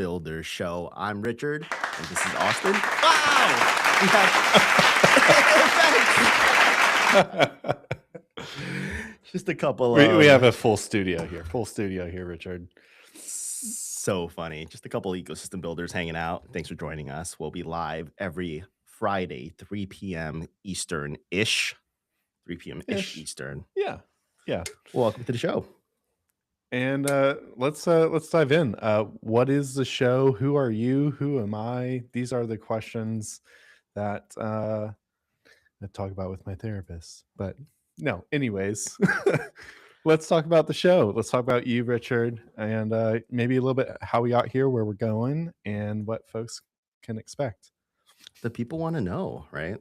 Builders Show. I'm Richard, and this is Austin. Wow! We have just a couple We have of a full studio here, Richard. so funny. Just a couple ecosystem builders hanging out. Thanks for joining us. We'll be live every Friday, 3 p.m. Eastern-ish. 3 p.m.-ish Eastern. Yeah. Welcome to the show. And let's dive in. What is the show? Who are you? Who am I? These are the questions that I talk about with my therapist. But no, anyways, let's talk about the show. Let's talk about you, Richard, and maybe a little bit how we got here, where we're going, and what folks can expect. The people want to know, right?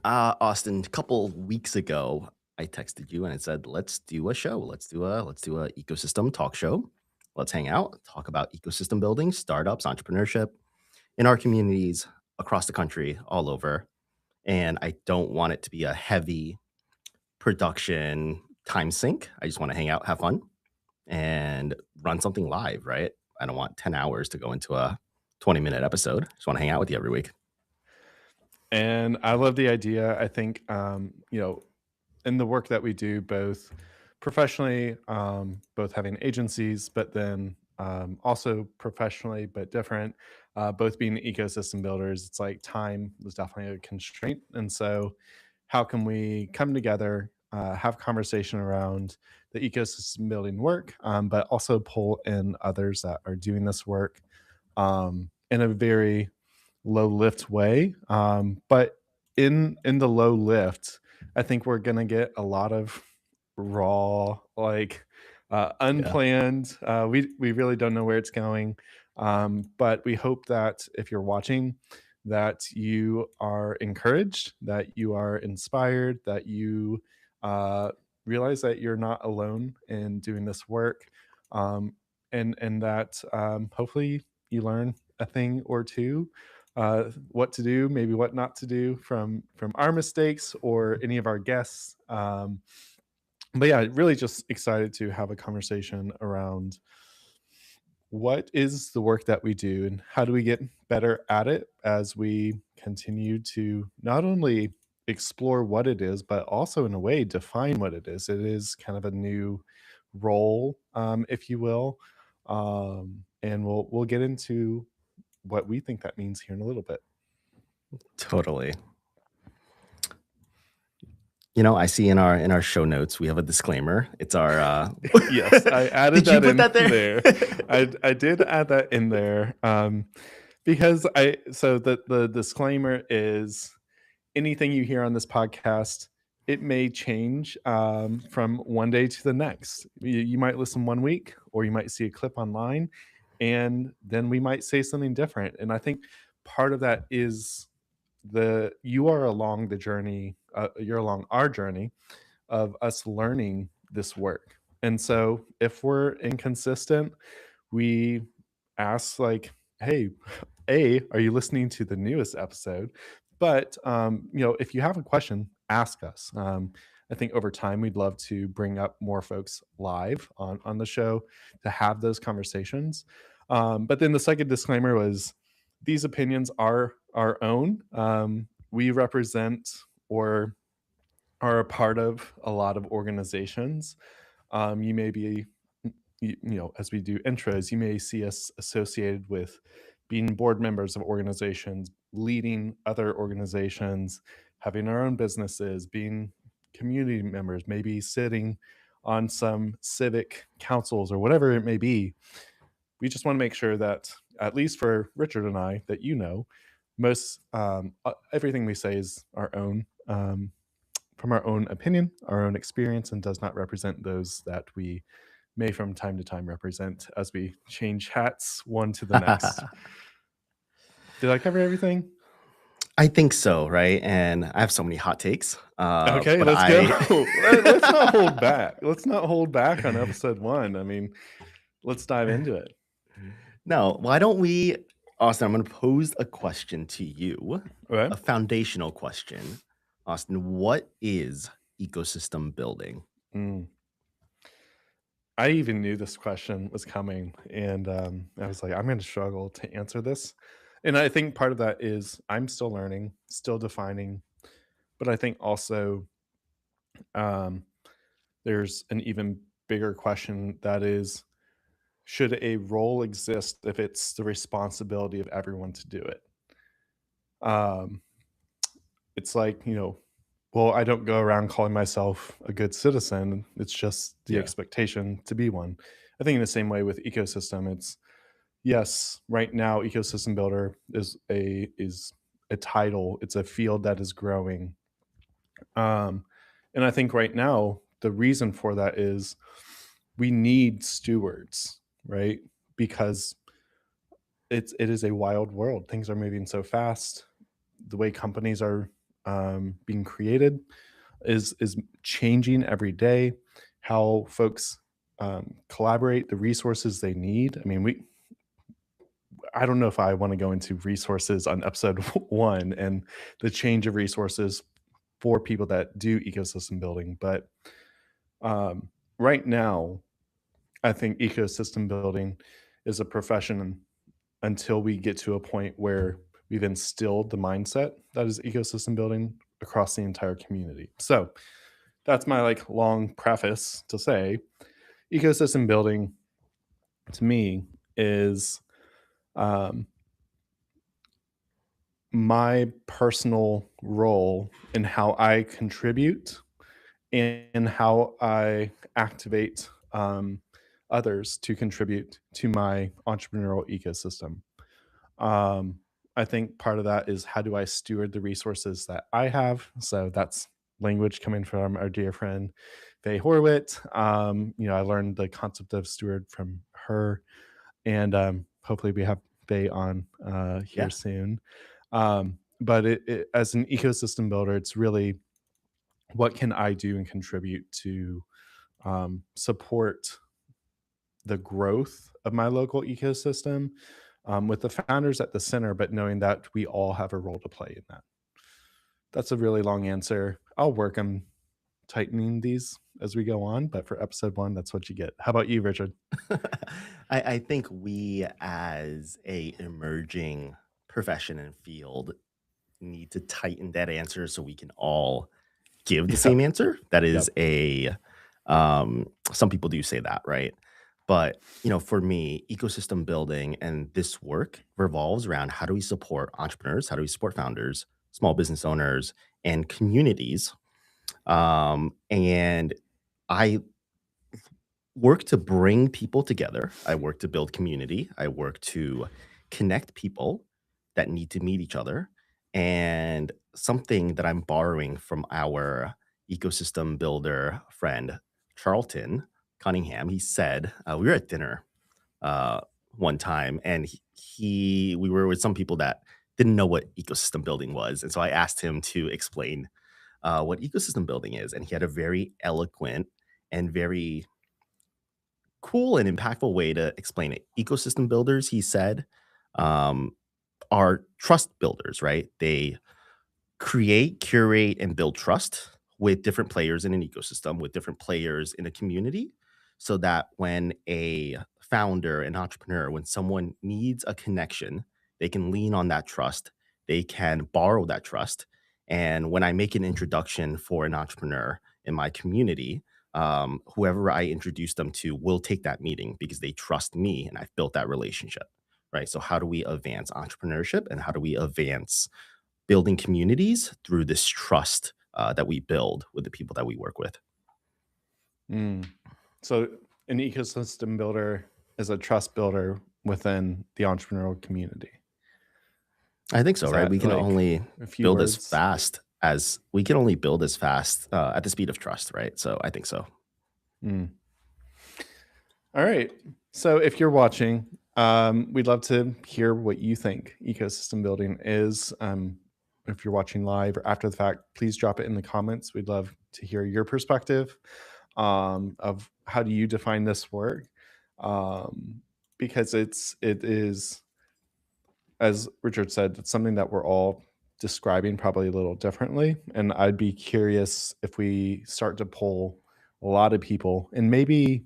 Austin, a couple weeks ago, I texted you and I said, let's do a show. Let's do a ecosystem talk show. Let's hang out, talk about ecosystem building, startups, entrepreneurship in our communities across the country, all over. And I don't want it to be a heavy production time sink. I just want to hang out, have fun, and run something live, right? I don't want 10 hours to go into a 20-minute episode. I just want to hang out with you every week. And I love the idea. I think, in the work that we do, both professionally, both having agencies, but then also professionally, but different, both being ecosystem builders, it's like time was definitely a constraint. And so how can we come together, have conversation around the ecosystem building work, but also pull in others that are doing this work in a very low lift way. But in the low lift, I think we're going to get a lot of raw, unplanned. We really don't know where it's going. But we hope that if you're watching, that you are encouraged, that you are inspired, that you realize that you're not alone in doing this work. And that hopefully you learn a thing or two, what to do, maybe what not to do from our mistakes or any of our guests. But yeah, really just excited to have a conversation around what is the work that we do and how do we get better at it as we continue to not only explore what it is, but also in a way define what it is. It is kind of a new role, if you will. And we'll get into what we think that means here in a little bit. Totally. I see in our show notes we have a disclaimer. It's our yes, I added Did you put that that in there? I did add that in there because the disclaimer is anything you hear on this podcast, it may change from one day to the next. You might listen one week, or you might see a clip online, and then we might say something different. And I think part of that is you are along the journey, you're along our journey of us learning this work. And so if we're inconsistent, we ask hey, are you listening to the newest episode? But if you have a question, ask us. I think over time we'd love to bring up more folks live on the show to have those conversations. But then the second disclaimer was these opinions are our own. We represent or are a part of a lot of organizations. You may be, as we do intros, you may see us associated with being board members of organizations, leading other organizations, having our own businesses, being community members, maybe sitting on some civic councils or whatever it may be. We just want to make sure that, at least for Richard and I, that most everything we say is our own, from our own opinion, our own experience, and does not represent those that we may from time to time represent as we change hats one to the next. Did I cover everything? I think so, right? And I have so many hot takes. Okay, let's go. Let's not hold back. Let's not hold back on episode 1. I mean, let's dive into it. No, why don't we, Austin, I'm going to pose a question to you, Okay. a foundational question. Austin, what is ecosystem building? I even knew this question was coming, and I was like, I'm going to struggle to answer this. And I think part of that is I'm still learning, still defining, but I think also um, there's an even bigger question that is, should a role exist if it's the responsibility of everyone to do it? Um, it's like, well, I don't go around calling myself a good citizen. It's just the Yeah. expectation to be one. I think in the same way with ecosystem, it's yes, right now ecosystem builder is a title. It's a field that is growing. Um, and I think right now the reason for that is we need stewards, right? Because it is a wild world. Things are moving so fast. The way companies are being created is changing every day. How folks collaborate, the resources they need. I mean, I don't know if I want to go into resources on episode one and the change of resources for people that do ecosystem building, but right now, I think ecosystem building is a profession until we get to a point where we've instilled the mindset that is ecosystem building across the entire community. So that's my like long preface to say ecosystem building to me is um, my personal role in how I contribute and how I activate others to contribute to my entrepreneurial ecosystem. Um, I think part of that is how do I steward the resources that I have? So that's language coming from our dear friend Faye Horwitz. I learned the concept of steward from her, and hopefully we have Faye on here Yeah. soon. But as an ecosystem builder, it's really what can I do and contribute to support the growth of my local ecosystem with the founders at the center, but knowing that we all have a role to play in that. That's a really long answer. I'll work on tightening these as we go on, but for episode one, that's what you get. How about you, Richard? I think we as a emerging profession and field need to tighten that answer so we can all give the Yep. same answer. That is Yep. some people do say that, right? But, for me, ecosystem building and this work revolves around how do we support entrepreneurs? How do we support founders, small business owners, and communities? And I work to bring people together. I work to build community. I work to connect people that need to meet each other. And something that I'm borrowing from our ecosystem builder friend, Charlton Cunningham, he said, we were at dinner uh, one time and we were with some people that didn't know what ecosystem building was. And so I asked him to explain what ecosystem building is. And he had a very eloquent and very cool and impactful way to explain it. Ecosystem builders, he said, um, are trust builders, right? They create, curate, and build trust with different players in an ecosystem, with different players in a community, so that when a founder, an entrepreneur, when someone needs a connection, they can lean on that trust, they can borrow that trust. And when I make an introduction for an entrepreneur in my community, whoever I introduce them to will take that meeting because they trust me and I've built that relationship, right? So, how do we advance entrepreneurship and how do we advance building communities through this trust that we build with the people that we work with? Mm. So, an ecosystem builder is a trust builder within the entrepreneurial community. I think so, Is right? that We can like only a few build as words? fast as we can only build as fast at the speed of trust, right? So I think so. Mm. All right. So if you're watching, we'd love to hear what you think ecosystem building is. If you're watching live or after the fact, please drop it in the comments. We'd love to hear your perspective of how do you define this work, um, because it is, as Richard said, it's something that we're all describing probably a little differently. And I'd be curious if we start to pull a lot of people and maybe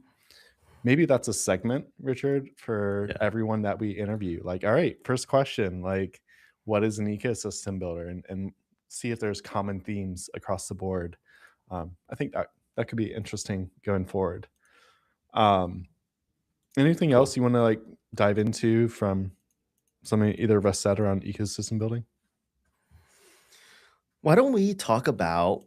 maybe that's a segment, Richard, for Yeah. everyone that we interview. Like, all right, first question, like, what is an ecosystem builder? And see if there's common themes across the board. I think that could be interesting going forward. Um, Anything Cool. else you want to like dive into from something either of us said around ecosystem building? Why don't we talk about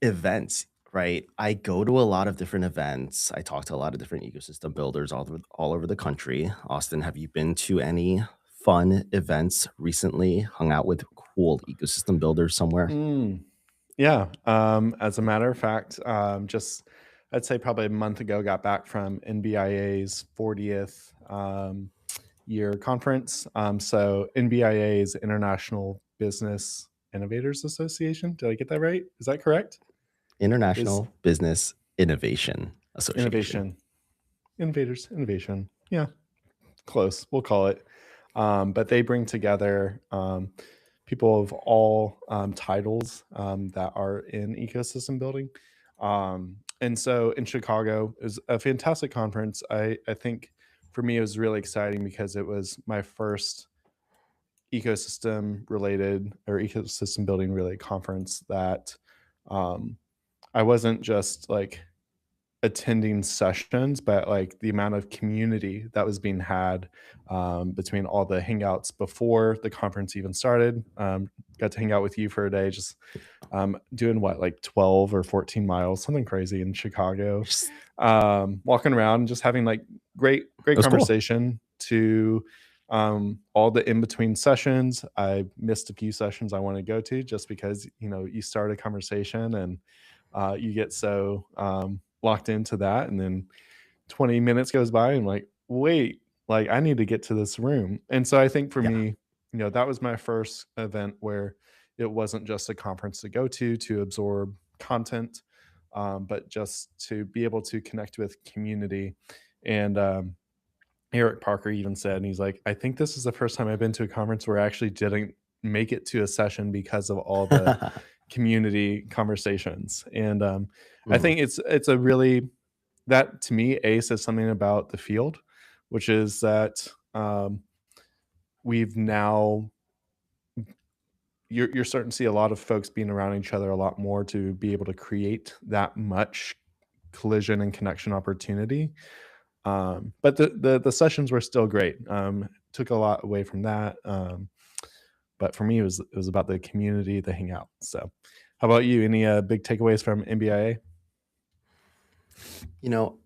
events, right? I go to a lot of different events. I talk to a lot of different ecosystem builders all over the country. Austin, have you been to any fun events recently? Hung out with cool ecosystem builders somewhere? Mm, yeah. As a matter of fact, just I'd say probably a month ago, got back from NBIA's 40th year conference. So NBIA is International Business Innovators Association. Did I get that right? Is that correct? Is International Business Innovation Association. innovation, innovators, innovation. Yeah, close. We'll call it. But they bring together people of all titles that are in ecosystem building. And so in Chicago, it was a fantastic conference. I think for me, it was really exciting because it was my first ecosystem related or ecosystem building related conference that um, I wasn't just like attending sessions, but like the amount of community that was being had between all the hangouts before the conference even started. Got to hang out with you for a day, just doing what, like 12 or 14 miles, something crazy in Chicago. Just- Walking around and just having like It great was cool. conversation to all the in between sessions. I missed a few sessions I want to go to just because, you know, you start a conversation and you get so locked into that. And then 20 minutes goes by and I'm like, wait, like I need to get to this room. And so I think for Yeah. me, you know, that was my first event where it wasn't just a conference to go to absorb content, but just to be able to connect with community. And Eric Parker even said, and he's like, I think this is the first time I've been to a conference where I actually didn't make it to a session because of all the community conversations. And I Mhm. think it's a really, that to me, A, says something about the field, which is that we've now you're starting to see a lot of folks being around each other a lot more to be able to create that much collision and connection opportunity. But the sessions were still great. Took a lot away from that. But for me, it was about the community, the hangout. So, how about you? Any big takeaways from NBIA?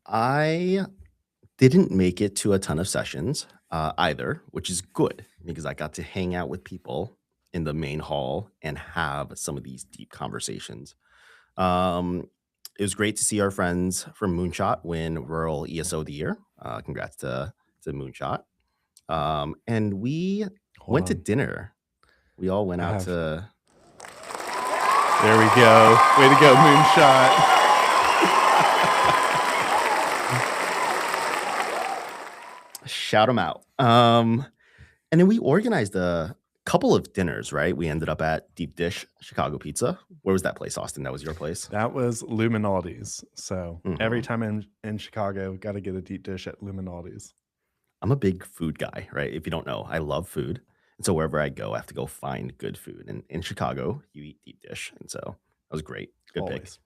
I didn't make it to a ton of sessions either, which is good because I got to hang out with people in the main hall and have some of these deep conversations. Um, it was great to see our friends from Moonshot win Rural ESO of the Year. Congrats to Moonshot. And we Hold went to on, dinner. We all went I out have. to There we go. Way to go, Moonshot. shout them out. And then we organized a couple of dinners, right? We ended up at Deep Dish Chicago Pizza. Where was that place, Austin? That was your place? That was Luminaldi's. So every Mhm. time in Chicago, got to get a deep dish at Luminaldi's. I'm a big food guy, right? If you don't know, I love food. And so wherever I go, I have to go find good food. And in Chicago, you eat deep dish. And so that was great. Good pick. Always.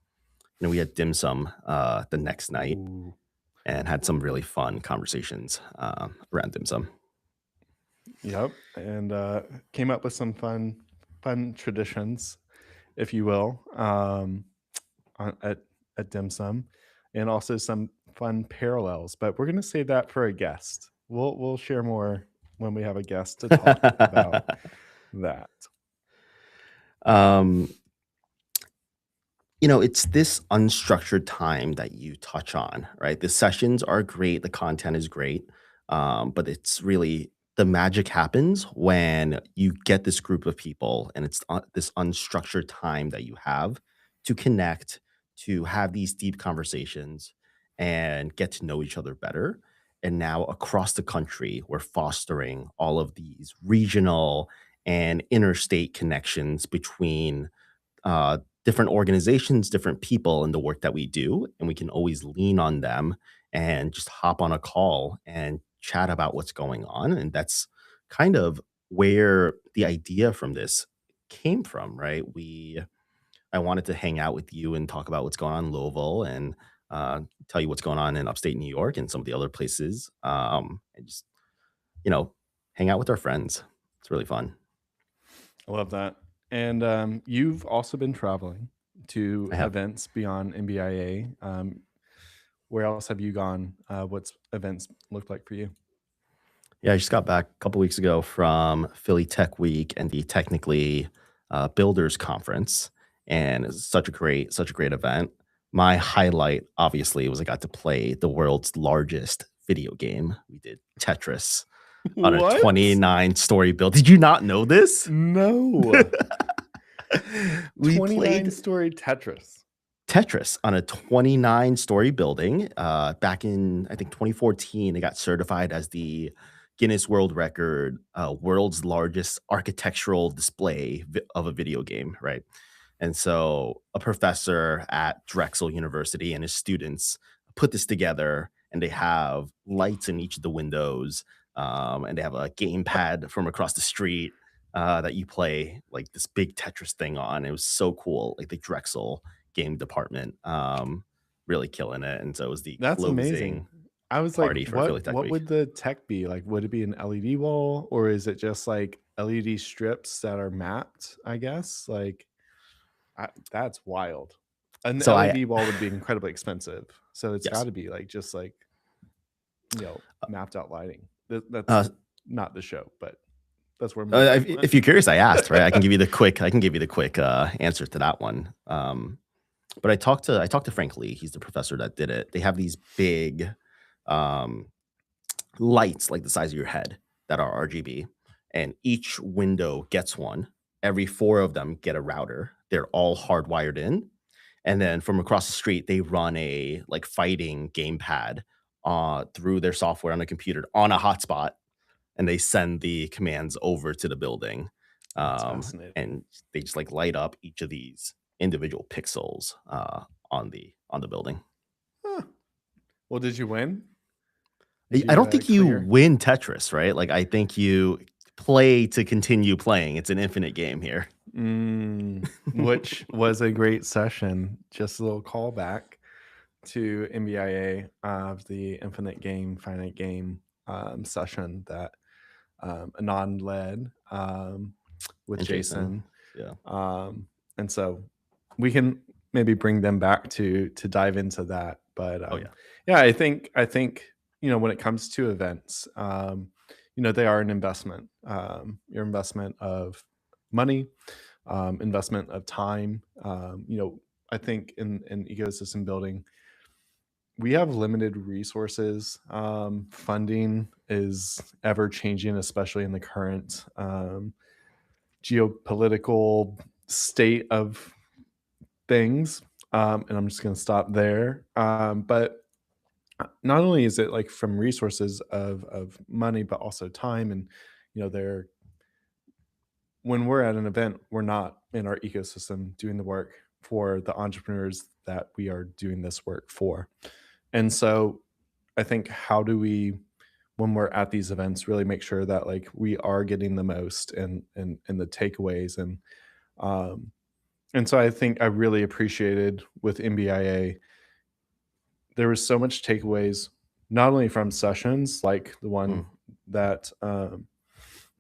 And we had dim sum the next night Ooh. and had some really fun conversations around dim sum. Yep. And came up with some fun traditions, if you will, at dim sum, and also some fun parallels. But we're gonna save that for a guest. We'll share more when we have a guest to talk about that. um, it's this unstructured time that you touch on, right? The sessions are great, the content is great, but it's really the magic happens when you get this group of people and it's this unstructured time that you have to connect, to have these deep conversations and get to know each other better. And now across the country, we're fostering all of these regional and interstate connections between different organizations, different people in the work that we do, and we can always lean on them and just hop on a call and chat about what's going on. And that's kind of where the idea from this came from, right? I wanted to hang out with you and talk about what's going on in Louisville and tell you what's going on in upstate New York and some of the other places. And just, you know, hang out with our friends. It's really fun. I love that. And you've also been traveling to I have. events beyond NBIA. Where else have you gone? What's events looked like for you? Yeah, I just got back a couple weeks ago from Philly Tech Week and the Technically Builders Conference, and it's such a great event. My highlight, obviously, was I got to play the world's largest video game. We did Tetris on a What? 29-story build. Did you not know this? No. We 29 played story Tetris. Tetris on a 29-story building, back in, I think, 2014. It got certified as the Guinness World Record, world's largest architectural display of a video game, right? And so a professor at Drexel University and his students put this together, and they have lights in each of the windows, and they have a gamepad from across the street that you play like this big Tetris thing on. It was so cool, like the Drexel game department, really killing it. And so it was the That's amazing. closing I was like, party for Philly what Tech what Week. would the tech be? Like, would it be an LED wall or is it just like LED strips that are mapped, I guess? Like that's wild. An So I LED wall would be incredibly expensive. So it's got yes. to be like just like, mapped out lighting. That's Uh, not the show, but that's where I'm going. if you're curious, I asked, right? I can give you the quick answer to that one. But I talked to Frank Lee. He's the professor that did it. They have these big um, lights like the size of your head that are RGB, and each window gets one. Every four of them get a router. They're all hardwired in, and then from across the street, they run a like fighting gamepad through their software on a computer on a hotspot, and they send the commands over to the building, That's fascinating. and they just like light up each of these individual pixels on the building. Huh. Well, did you win? Did I you don't think you clear? win Tetris, right? Like I think you play to continue playing. It's an infinite game here. Which was a great session. Just a little callback to NBIA of the Infinite Game, Finite Game session that Anand led with And Jason, Jason. yeah. And so we can maybe bring them back to dive into that. But Oh yeah. yeah, I think when it comes to events, they are an investment. Your investment of money, investment of time. I think in ecosystem building, we have limited resources. Funding is ever changing, especially in the current geopolitical state of things. And I'm just going to stop there. But not only is it like from resources of money, but also time. And, they're when we're at an event, we're not in our ecosystem doing the work for the entrepreneurs that we are doing this work for. And so I think how do we when we're at these events really make sure that like we are getting the most and the takeaways um and so I think I really appreciated with MBIA there was so much takeaways not only from sessions like the Mm, one that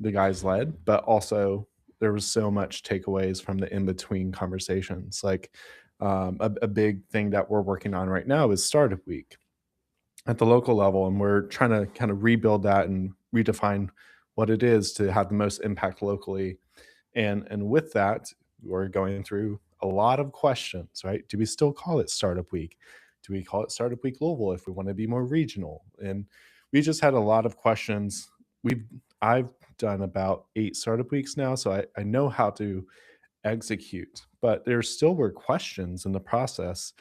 the guys led, but also there was so much takeaways from the in between conversations. Like a big thing that we're working on right now is Startup Week at the local level, and we're trying to kind of rebuild that and redefine what it is to have the most impact locally. And with that, we're going through a lot of questions, right? Do we still call it Startup Week? Do we call it Startup Week Louisville if we want to be more regional? And we just had a lot of questions. I've done about 8 startup weeks now, so I know how to execute, but there still were questions in the process.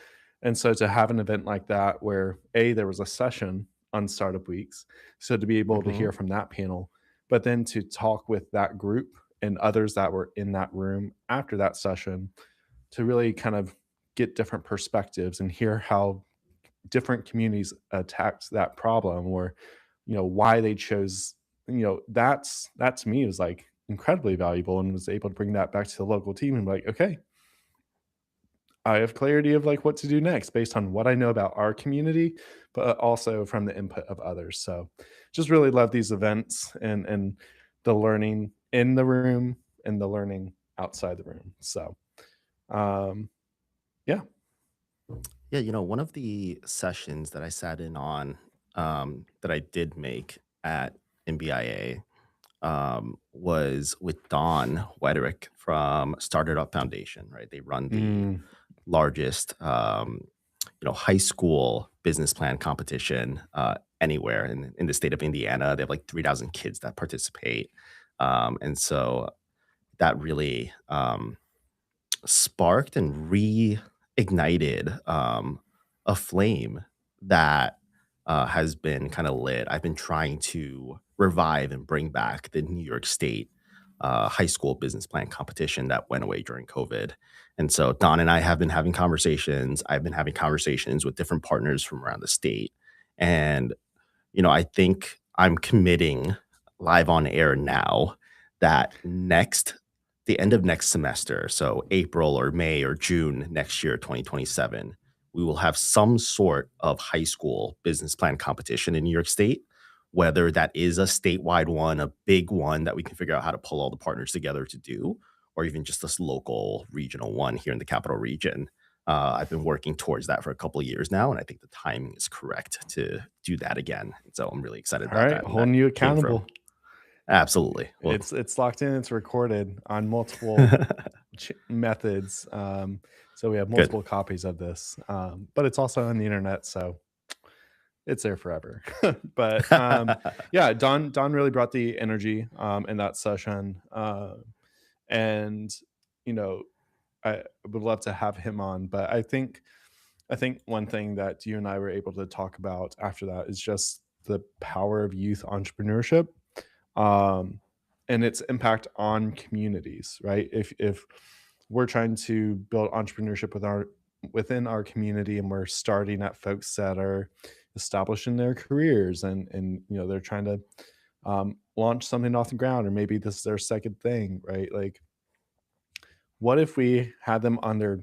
And so to have an event like that where there was a session on startup weeks, so to be able to mhm. hear from that panel, but then to talk with that group and others that were in that room after that session to really kind of get different perspectives and hear how different communities attacked that problem, or why they chose, that to me was like incredibly valuable, and was able to bring that back to the local team and be like, okay, I have clarity of like what to do next based on what I know about our community, but also from the input of others. So just really love these events, and the learning in the room and the learning outside the room. So um yeah. Yeah, one of the sessions that I sat in on, that I did make at InBIA, was with Don Wederick from Started Up Foundation, right? They run the Mm, largest, high school business plan competition anywhere in the state of Indiana. They have like 3,000 kids that participate. And so that really, sparked and reignited a flame that has been kind of lit. I've been trying to revive and bring back the New York State high school business plan competition that went away during COVID. And so Don and I have been having conversations. I've been having conversations with different partners from around the state. And I think I'm committing live on air now that the end of next semester, so April or May or June next year, 2027, we will have some sort of high school business plan competition in New York State, whether that is a statewide one, a big one that we can figure out how to pull all the partners together to do, or even just this local regional one here in the capital region. I've been working towards that for a couple of years now, and I think the timing is correct to do that again. And so I'm really excited all about right, that. And that holding you came from accountable. absolutely. Well, It's locked in, it's recorded on multiple methods. So we have good. multiple copies of this, but it's also on the internet, so it's there forever. But yeah, Don really brought the energy in that session, and you know, I would love to have him on. But I think one thing that you and I were able to talk about after that is just the power of youth entrepreneurship, um, and its impact on communities, right? If we're trying to build entrepreneurship within our community, and we're starting at folks that are establishing their careers, and they're trying to launch something off the ground, or maybe this is their second thing, right? Like, what if we had them on their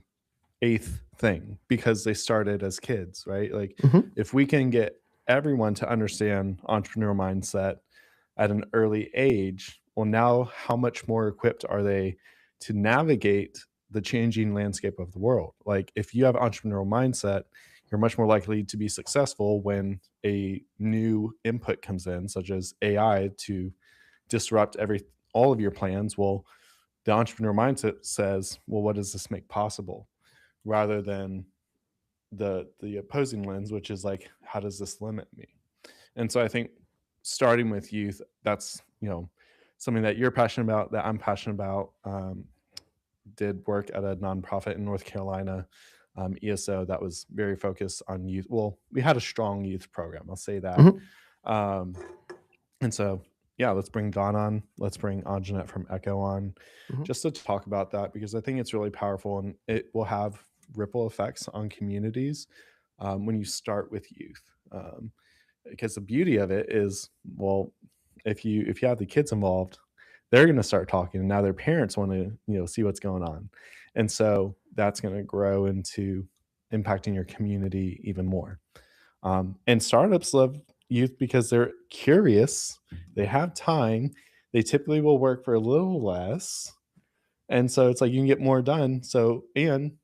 eighth thing because they started as kids, right? Like, Mhm. if we can get everyone to understand entrepreneurial mindset at an early age, well, now how much more equipped are they to navigate the changing landscape of the world? Like, if you have entrepreneurial mindset, you're much more likely to be successful when a new input comes in, such as AI, to disrupt all of your plans. Well, the entrepreneur mindset says, well, what does this make possible? Rather than the opposing lens, which is like, how does this limit me? And so I think starting with youth, that's something that you're passionate about, that I'm passionate about. Did work at a nonprofit in North Carolina, ESO, that was very focused on youth. Well, we had a strong youth program, I'll say that. Mhm. Um, and so, yeah, let's bring Don on. Let's bring Anjanette from Echo on, Mhm. just to talk about that, because I think it's really powerful, and it will have ripple effects on communities when you start with youth. Because the beauty of it is, well, if you have the kids involved, they're going to start talking, and now their parents want to see what's going on, and so that's going to grow into impacting your community even more. And startups love youth because they're curious, they have time, they typically will work for a little less, and so it's like you can get more done. So, and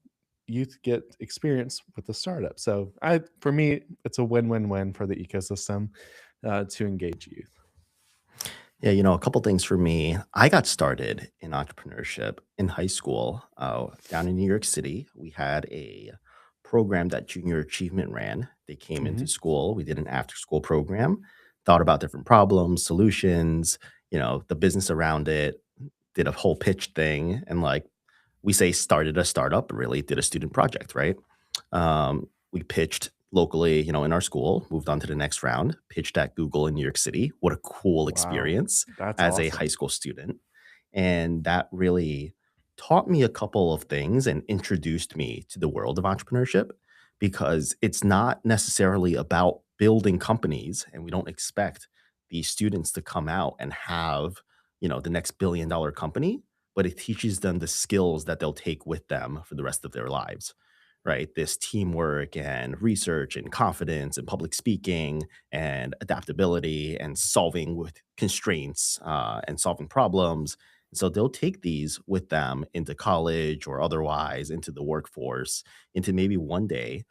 youth get experience with the startup. So, for me, it's a win-win-win for the ecosystem to engage youth. Yeah, a couple things for me. I got started in entrepreneurship in high school down in New York City. We had a program that Junior Achievement ran. They came into Mhm. school. We did an after school program, thought about different problems, solutions, the business around it, did a whole pitch thing. And like we say, started a startup, but really did a student project, right? We pitched locally, in our school, moved on to the next round, pitched at Google in New York City. What a cool Wow, experience that's as a high awesome. school student. And that really taught me a couple of things and introduced me to the world of entrepreneurship because it's not necessarily about building companies, and we don't expect these students to come out and have, the next billion-dollar company, but it teaches them the skills that they'll take with them for the rest of their lives, right? This teamwork and research and confidence and public speaking and adaptability and solving with constraints, and solving problems. So they'll take these with them into college or otherwise into the workforce, into maybe one day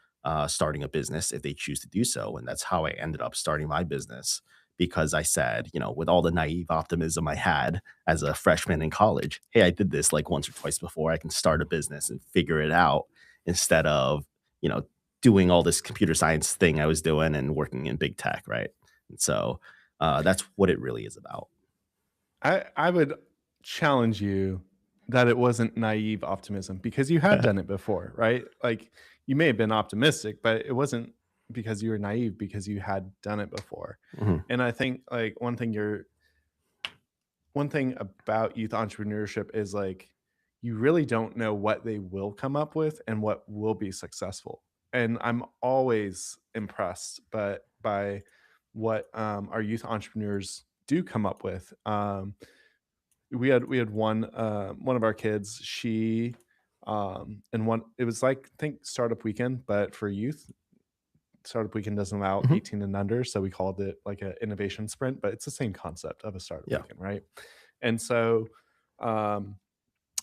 starting a business if they choose to do so. And that's how I ended up starting my business, because I said, with all the naive optimism I had as a freshman in college, hey, I did this like once or twice before. I can start a business and figure it out, instead of, you know, doing all this computer science thing I was doing and working in big tech, right? And so that's what it really is about. I would challenge you that it wasn't naive optimism because you had done it before, right? Like, you may have been optimistic, but it wasn't because you were naive, because you had done it before. Mhm. And I think, like, one thing about youth entrepreneurship is, like, you really don't know what they will come up with and what will be successful. And I'm always impressed by what our youth entrepreneurs do come up with. We had one of our kids. She and one it was like, I think, startup weekend, but for youth. Startup weekend doesn't allow Mhm. 18 and under, so we called it like an innovation sprint, but it's the same concept of a startup Yeah. weekend, right? And so um,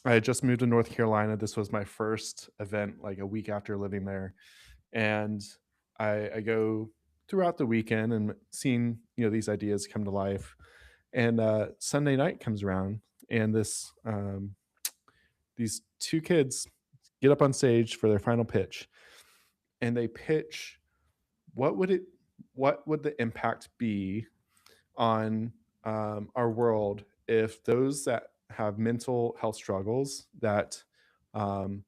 I had just moved to North Carolina. This was my first event, like a week after living there, and I go throughout the weekend and seeing, these ideas come to life. And Sunday night comes around, and these two kids get up on stage for their final pitch, and they pitch what would it what would the impact be on our world if those that have mental health struggles, that um,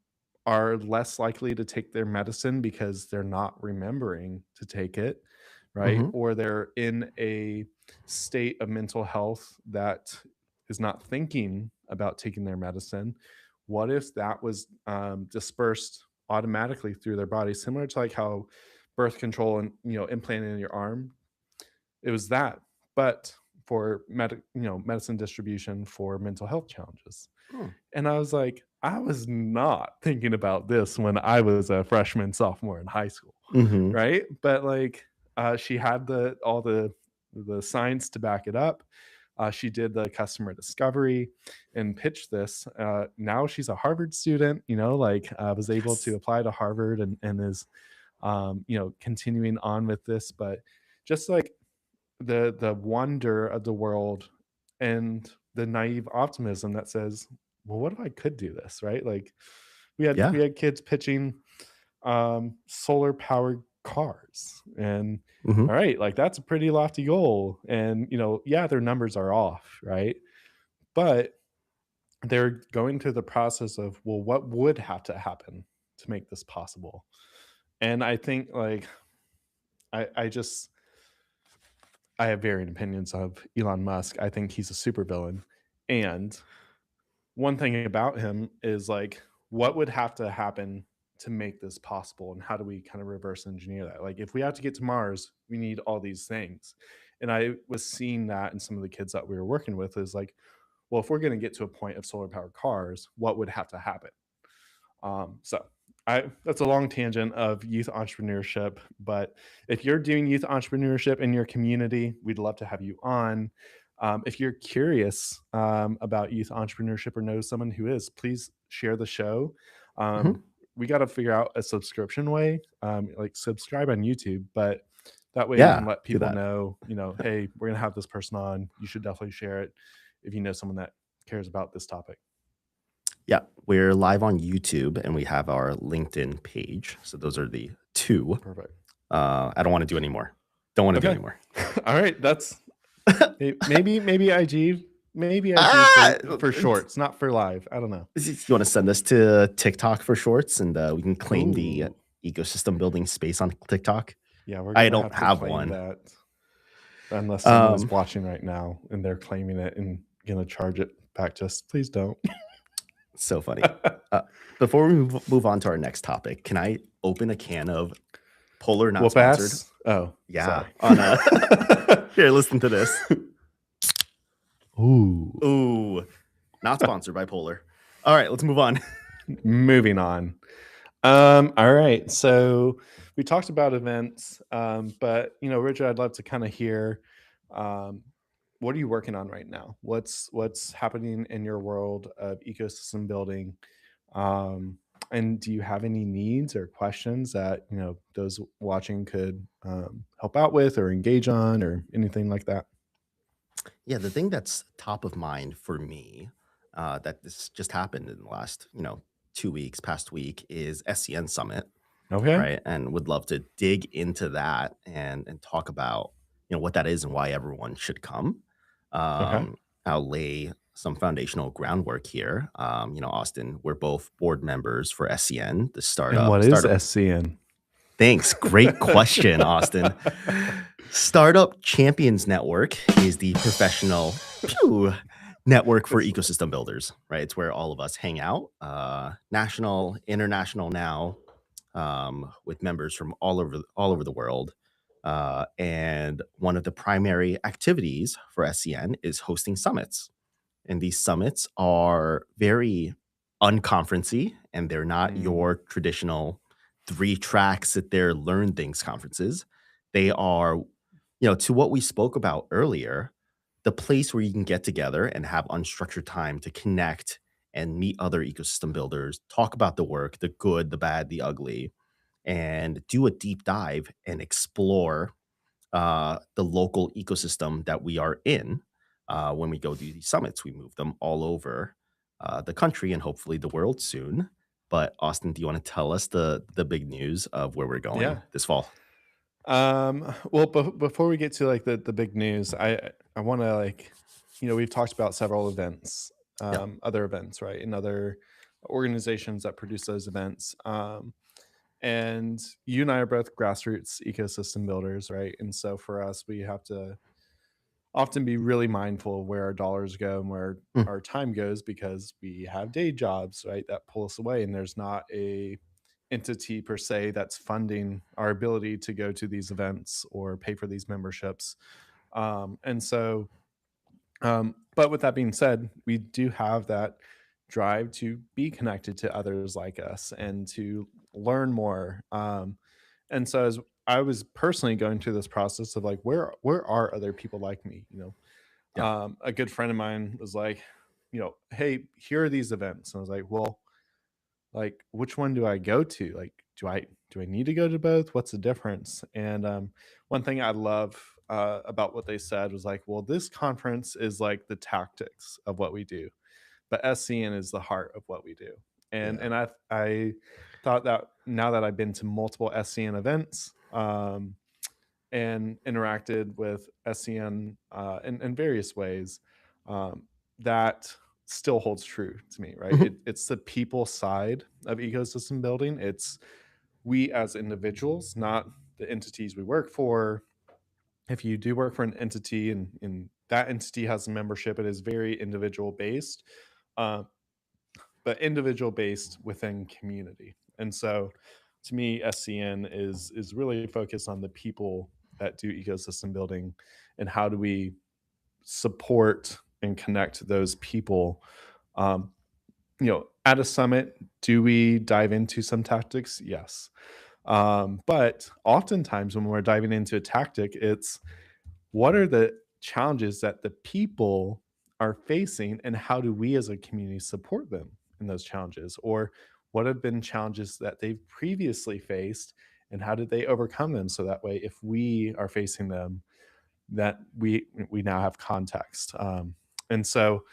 are less likely to take their medicine because they're not remembering to take it, right? Mhm. Or they're in a state of mental health that is not thinking about taking their medicine. What if that was dispersed automatically through their body, similar to like how birth control and, implanted in your arm, it was that, but for medicine distribution for mental health challenges. Hmm. And I was like, I was not thinking about this when I was a freshman, sophomore in high school, Mhm. right? But like, she had the science to back it up. She did the customer discovery and pitched this. Now she's a Harvard student, like, was able to Yes. apply to Harvard, and is, continuing on with this. But just like the wonder of the world and the naive optimism that says, well, what if I could do this, right? Like, we Yeah. had kids pitching solar powered cars, and Mhm. all right, like, that's a pretty lofty goal, and yeah, their numbers are off, right? But they're going through the process of, well, what would have to happen to make this possible? And I think, like, I just I have varying opinions of Elon Musk. I think he's a supervillain. And one thing about him is, like, what would have to happen to make this possible? And how do we kind of reverse engineer that? Like, if we have to get to Mars, we need all these things. And I was seeing that in some of the kids that we were working with, is like, well, if we're going to get to a point of solar powered cars, what would have to happen? So that's a long tangent of youth entrepreneurship, but if you're doing youth entrepreneurship in your community, we'd love to have you on. If you're curious about youth entrepreneurship or know someone who is, please share the show. Mhm. We got to figure out a subscription way, like subscribe on YouTube, but that way we can Yeah, let do people that. know, hey, we're gonna have this person on. You should definitely share it if you know someone that cares about this topic. Yeah, we're live on YouTube and we have our LinkedIn page. So those are the 2. Perfect. I don't wanna do any more. Don't wanna do Okay. any more. All right. That's maybe IG, maybe IG Ah! for shorts, not for live. I don't know. You wanna send this to TikTok for shorts, and we can claim the Ooh, ecosystem building space on TikTok? yeah, we're I gonna don't have to have claim one. that unless someone is Um, watching right now and they're claiming it and gonna charge it back to us. Please don't. So funny. Uh, before we move on to our next topic, can I open a can of Polar not Whoop sponsored? ass. Oh, Yeah, sorry. on a here, listen to this. Ooh. Ooh, not sponsored by Polar. All right, let's move on. Moving on. All right. So we talked about events, but Richard, I'd love to kind of hear, um, what are you working on right now? What's happening in your world of ecosystem building? Um, and do you have any needs or questions that those watching could help out with or engage on or anything like that? Yeah, the thing that's top of mind for me, that this just happened in the last, 2 weeks, past week, is SCN Summit, Okay. right? And would love to dig into that and talk about, what that is and why everyone should come. Okay. Um, I'll lay some foundational groundwork here. Austin, we're both board members for SCN, the And startup what is startup. SCN? Thanks. Great question, Austin. Startup Champions Network is the professional phew, network for It's ecosystem builders, right? It's where all of us hang out, national, international now, with members from all over the world. And one of the primary activities for SCN is hosting summits. And these summits are very unconferency, and they're not mm, your traditional 3 track sit there, learn things conferences. They are, to what we spoke about earlier, the place where you can get together and have unstructured time to connect and meet other ecosystem builders, talk about the work, the good, the bad, the ugly, and do a deep dive and explore the local ecosystem that we are in. When we go do these summits, we move them all over the country and hopefully the world soon. But Austin, do you want to tell us the big news of where we're going yeah. this fall? Well, before we get to like the big news, I want to like, we've talked about several events, Yeah, other events, right, and other organizations that produce those events. And you and I are both grassroots ecosystem builders, right? And so for us, we have to often be really mindful of where our dollars go and where mm, our time goes because we have day jobs, right, that pull us away, and there's not a entity per se that's funding our ability to go to these events or pay for these memberships. And so, but with that being said, we do have that drive to be connected to others like us and to learn more. And so as I was personally going through this process of like where are other people like me, yeah, a good friend of mine was like, hey, here are these events. And I was like, well, like which one do I go to? Like, do I need to go to both? What's the difference? And one thing I love about what they said was like, well, this conference is like the tactics of what we do, but SCN is the heart of what we do. And yeah. I thought that now that I've been to multiple SCN events, and interacted with SCN in various ways, um, that still holds true to me, right? Mhm. It's the people side of ecosystem building. It's we as individuals, not the entities we work for. If you do work for an entity and that entity has a membership, it is very individual based, uh, but individual based within community. And so to me, SCN is really focused on the people that do ecosystem building and how do we support and connect those people. Um, at a summit, do we dive into some tactics? Yes. But oftentimes when we're diving into a tactic, it's what are the challenges that the people are facing and how do we as a community support them in those challenges, or what have been challenges that they've previously faced and how did they overcome them, so that way if we are facing them, that we now have context. And so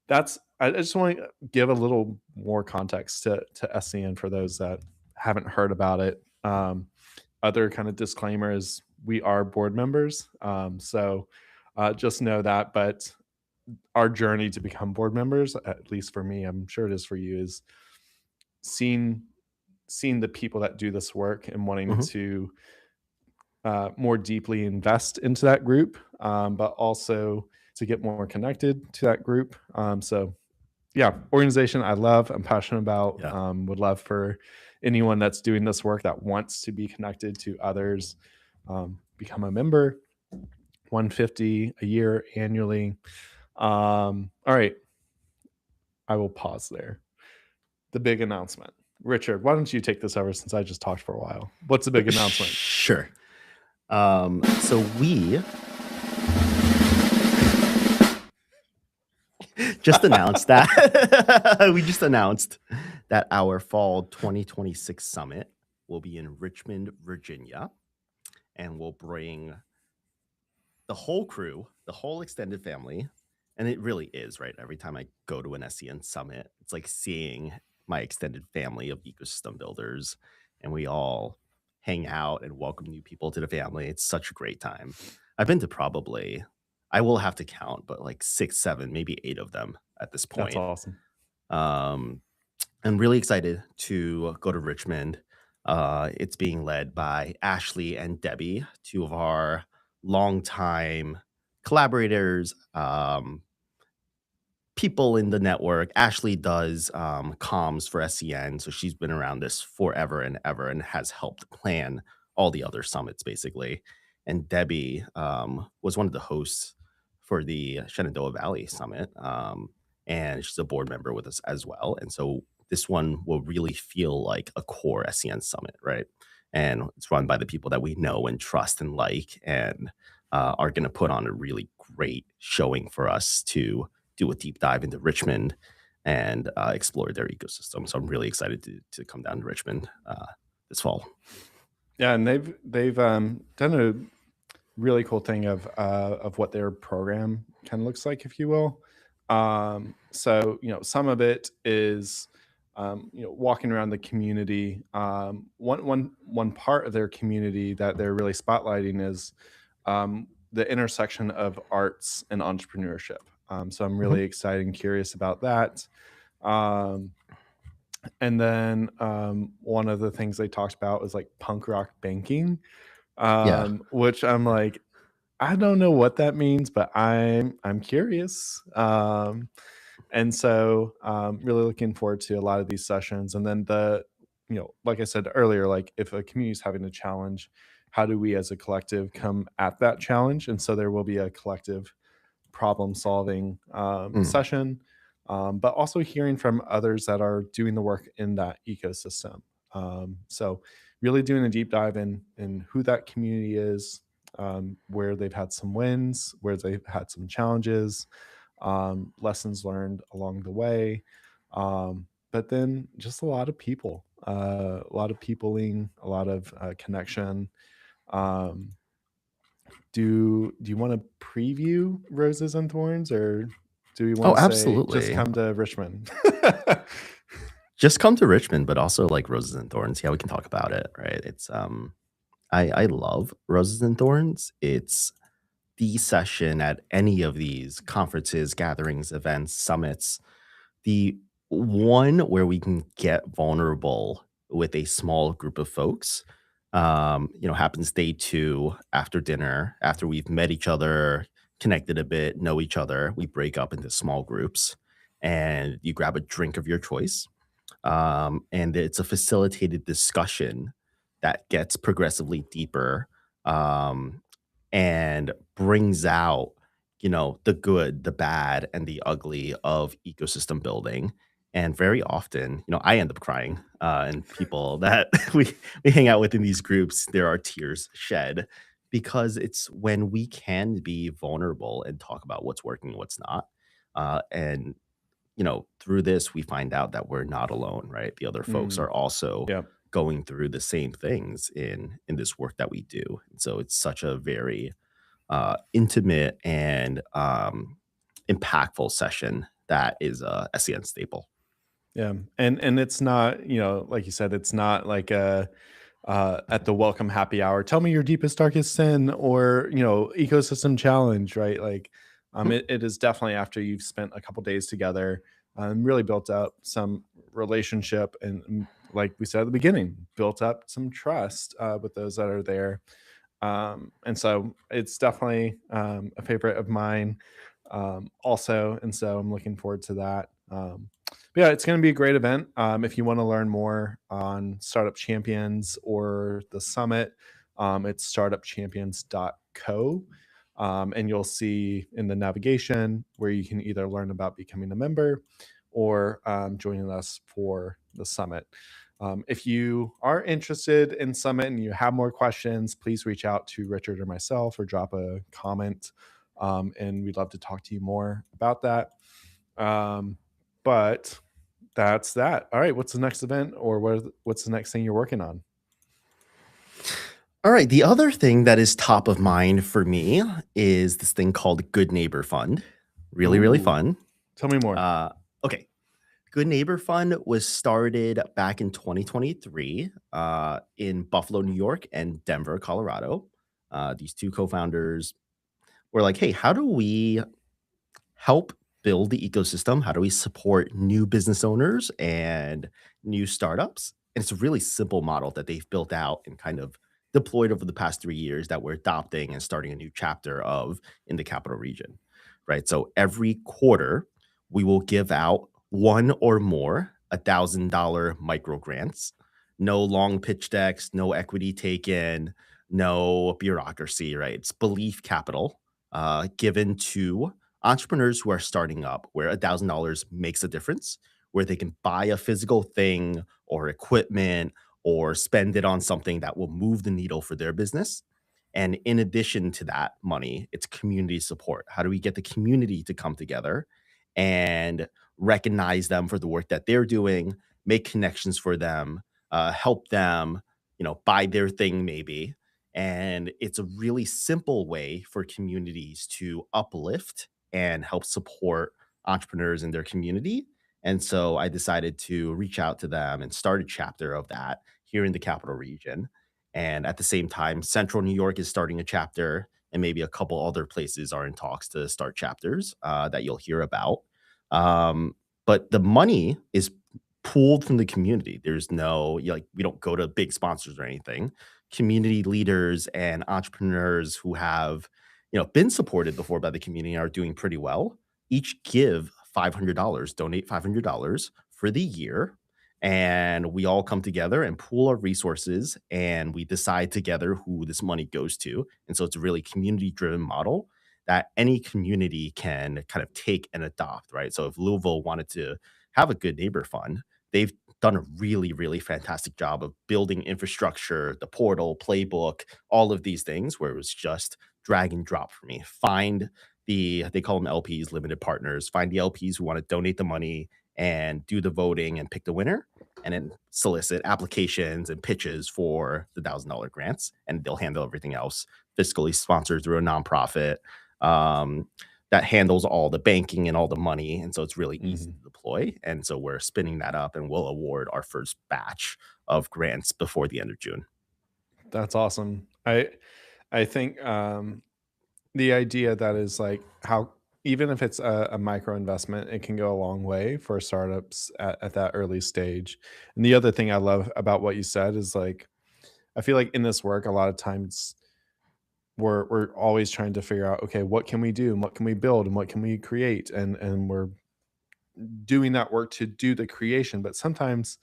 that's I just want to give a little more context to SCN for those that haven't heard about it. Other kind of disclaimers: we are board members, so just know that. But our journey to become board members, at least for me, I'm sure it is for you, is seeing seeing the people that do this work and wanting Mhm. to more deeply invest into that group, but also to get more connected to that group. So yeah, organization I love, I'm passionate about, Yeah. would love for anyone that's doing this work that wants to be connected to others, become a member, 150 a year annually. All right, I will pause there. The big announcement. Richard, why don't you take this over since I just talked for a while? What's the big announcement? Sure. So we just announced that we just announced that our fall 2026 summit will be in Richmond, Virginia, and we'll bring the whole crew, the whole extended family. And it really is, right? Every time I go to an SCN summit, it's like seeing my extended family of ecosystem builders, and we all hang out and welcome new people to the family. It's such a great time. I've been to probably, I will have to count, but like six, seven, maybe eight of them at this That's point. awesome. Um, I'm really excited to go to Richmond. It's being led by Ashley and Debbie, two of our longtime collaborators, people in the network. Ashley does comms for SCN, so she's been around this forever and ever and has helped plan all the other summits basically. And Debbie was one of the hosts for the Shenandoah Valley Summit, and she's a board member with us as well. And so this one will really feel like a core SCN summit, right? And it's run by the people that we know and trust and like, and are going to put on a really great showing for us to do a deep dive into Richmond and explore their ecosystem. So I'm really excited to come down to Richmond this fall. Yeah, and they've done a really cool thing of what their program kind of looks like, if you will. So some of it is walking around the community. One part of their community that they're really spotlighting is the intersection of arts and entrepreneurship. So I'm Mhm. really excited and curious about that. Um, and then one of the things they talked about was like punk rock banking, Yeah. which I'm like, I don't know what that means, but I'm curious. And so really looking forward to a lot of these sessions. And then like I said earlier, like if a community is having a challenge, how do we as a collective come at that challenge? And so there will be a collective problem solving Mm. session, but also hearing from others that are doing the work in that ecosystem. So really doing a deep dive in who that community is, where they've had some wins, where they've had some challenges, lessons learned along the way. But then just a lot of people, a lot of peopling, a lot of connection. Um, do you want to preview Roses and Thorns, or do we want Oh, to say just absolutely. come to Richmond? Just come to Richmond, but also like Roses and Thorns. Yeah, we can talk about it, right? It's I love Roses and Thorns. It's the session at any of these conferences, gatherings, events, summits, the one where we can get vulnerable with a small group of folks. Happens day two after dinner, after we've met each other, connected a bit, know each other. We break up into small groups and you grab a drink of your choice, and it's a facilitated discussion that gets progressively deeper, um, and brings out the good, the bad, and the ugly of ecosystem building. And very often I end up crying, and people that we hang out with in these groups, there are tears shed because it's when we can be vulnerable and talk about what's working and what's not, and through this, we find out that we're not alone, right? The other folks Mm, are also yeah. going through the same things in this work that we do. And so it's such a very intimate and impactful session that is a SEN staple. Yeah, and it's not, like you said, it's not like a at the welcome happy hour. Tell me your deepest darkest sin, or ecosystem challenge, right? Like, Mhm. it is definitely after you've spent a couple days together and really built up some relationship, and like we said at the beginning, built up some trust with those that are there. And so it's definitely a favorite of mine, also, and so I'm looking forward to that. But yeah, it's going to be a great event. If you want to learn more on Startup Champions or the summit, it's startupchampions.co. And you'll see in the navigation where you can either learn about becoming a member or joining us for the summit. If you are interested in Summit and you have more questions, please reach out to Richard or myself or drop a comment. And we'd love to talk to you more about that. Um, but that's that. All right. What's the next event or what's the next thing you're working on? All right. The other thing that is top of mind for me is this thing called Good Neighbor Fund. Really, really Ooh, fun. tell me more. Okay. Good Neighbor Fund was started back in 2023 in Buffalo, New York, and Denver, Colorado. These two co founders were like, hey, how do we help build the ecosystem? How do we support new business owners and new startups? And it's a really simple model that they've built out and kind of deployed over the past 3 years that we're adopting and starting a new chapter of in the capital region, right? So every quarter, we will give out one or more $1,000 micro grants. No long pitch decks, no equity taken, no bureaucracy, right? It's belief capital given to entrepreneurs who are starting up where $1,000 makes a difference, where they can buy a physical thing or equipment or spend it on something that will move the needle for their business. And in addition to that money, it's community support. How do we get the community to come together and recognize them for the work that they're doing, make connections for them, help them, buy their thing maybe. And it's a really simple way for communities to uplift and help support entrepreneurs in their community. And so I decided to reach out to them and start a chapter of that here in the capital region. And at the same time, Central New York is starting a chapter, and maybe a couple other places are in talks to start chapters that you'll hear about. Um, but the money is pooled from the community. There's no, like, we don't go to big sponsors or anything. Community leaders and entrepreneurs who have been supported before by the community are doing pretty well. Each give $500, donate $500 for the year, and we all come together and pool our resources, and we decide together who this money goes to. And so it's a really community driven model that any community can kind of take and adopt, right? So if Louisville wanted to have a good neighbor fund, they've done a really, really fantastic job of building infrastructure, the portal, playbook, all of these things where it was just drag and drop for me. They call them LPs, limited partners, find the LPs who want to donate the money and do the voting and pick the winner, and then solicit applications and pitches for the $1,000 grants. And they'll handle everything else fiscally sponsored through a nonprofit um, that handles all the banking and all the money. And so it's really easy Mhm. to deploy. And so we're spinning that up and we'll award our first batch of grants before the end of June. That's awesome. I think the idea that is like how even if it's a micro investment, it can go a long way for startups at that early stage. And the other thing I love about what you said is like I feel like in this work, a lot of times we're always trying to figure out, okay, what can we do and what can we build and what can we create? And we're doing that work to do the creation. But sometimes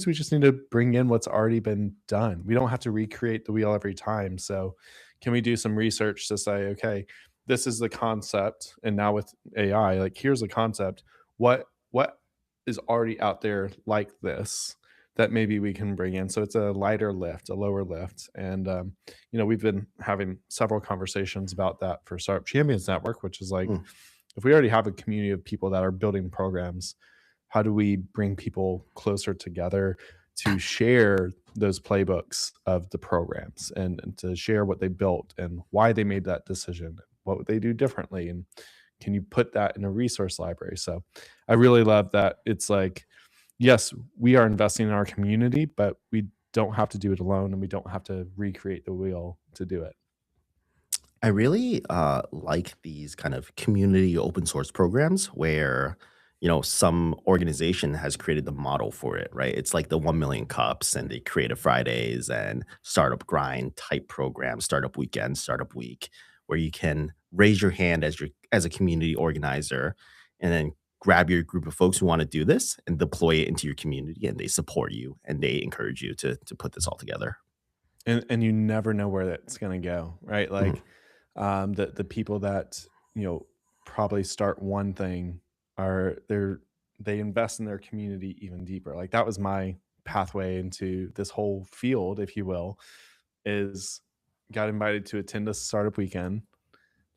we just need to bring in what's already been done. We don't have to recreate the wheel every time. So, can we do some research to say, okay, this is the concept, and now with AI, like here's the concept. What is already out there like this that maybe we can bring in? So it's a lighter lift, a lower lift, and we've been having several conversations about that for Startup Champions Network, which is like Mm. if we already have a community of people that are building programs, how do we bring people closer together to share those playbooks of the programs and to share what they built and why they made that decision, what would they do differently, and can you put that in a resource library? So I really love that. It's like, yes, we are investing in our community, but we don't have to do it alone and we don't have to recreate the wheel to do it. I really like these kind of community open source programs where, some organization has created the model for it, right? It's like the 1 million cups and the creative Fridays and startup grind type programs, startup weekend, startup week, where you can raise your hand as a community organizer and then grab your group of folks who want to do this and deploy it into your community, and they support you and they encourage you to put this all together. And you never know where that's gonna go, right? Mhm. Like, the people that, you know, probably start one thing they invest in their community even deeper. Like, that was my pathway into this whole field, if you will, is got invited to attend a startup weekend,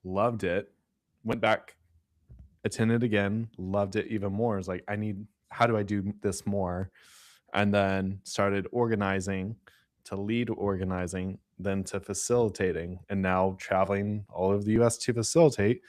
loved it, went back, attended again, loved it even more. It's like, how do I do this more? And then started organizing, to lead organizing, then to facilitating, and now traveling all over the US to facilitate.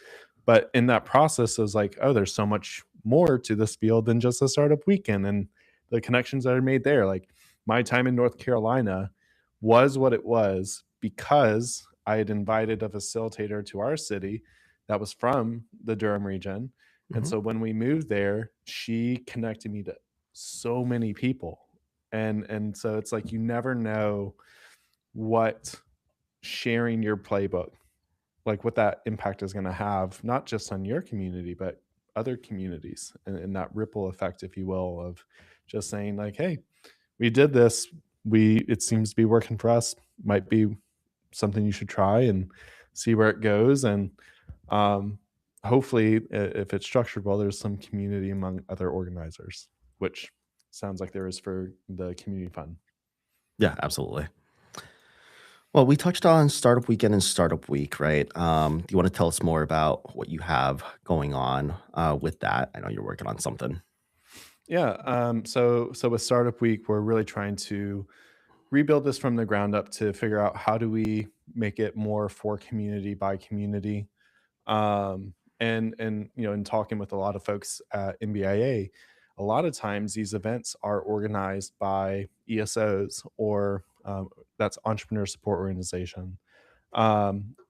But in that process, I was like, oh, there's so much more to this field than just a startup weekend and the connections that are made there. Like, my time in North Carolina was what it was because I had invited a facilitator to our city that was from the Durham region. And Mhm. so when we moved there, she connected me to so many people. And so it's like you never know what sharing your playbook, like what that impact is going to have, not just on your community, but other communities, and that ripple effect, if you will, of just saying like, hey, we did this. It seems to be working for us. Might be something you should try and see where it goes. And um, hopefully, if it's structured well, there's some community among other organizers, which sounds like there is for the community fund. Yeah, absolutely. Well, we touched on Startup Weekend and Startup Week, right? Do you want to tell us more about what you have going on with that? I know you're working on something. Yeah. So with Startup Week, we're really trying to rebuild this from the ground up to figure out how do we make it more for community by community. And you know, in talking with a lot of folks at InBIA, a lot of times these events are organized by ESOs, or that's entrepreneur support organization,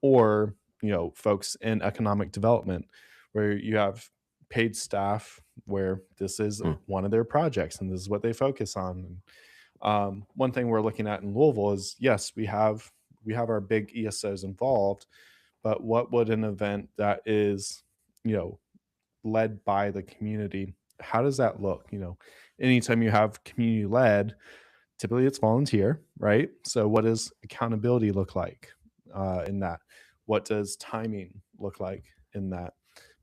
or you know, folks in economic development, where you have paid staff where this is Mm, one of their projects and this is what they focus on. One thing we're looking at in Louisville is, yes, we have our big ESOs involved, but what would an event that is, you know, led by the community, how does that look? You know, anytime you have community led, typically it's volunteer, right? So what does accountability look like in that? What does timing look like in that?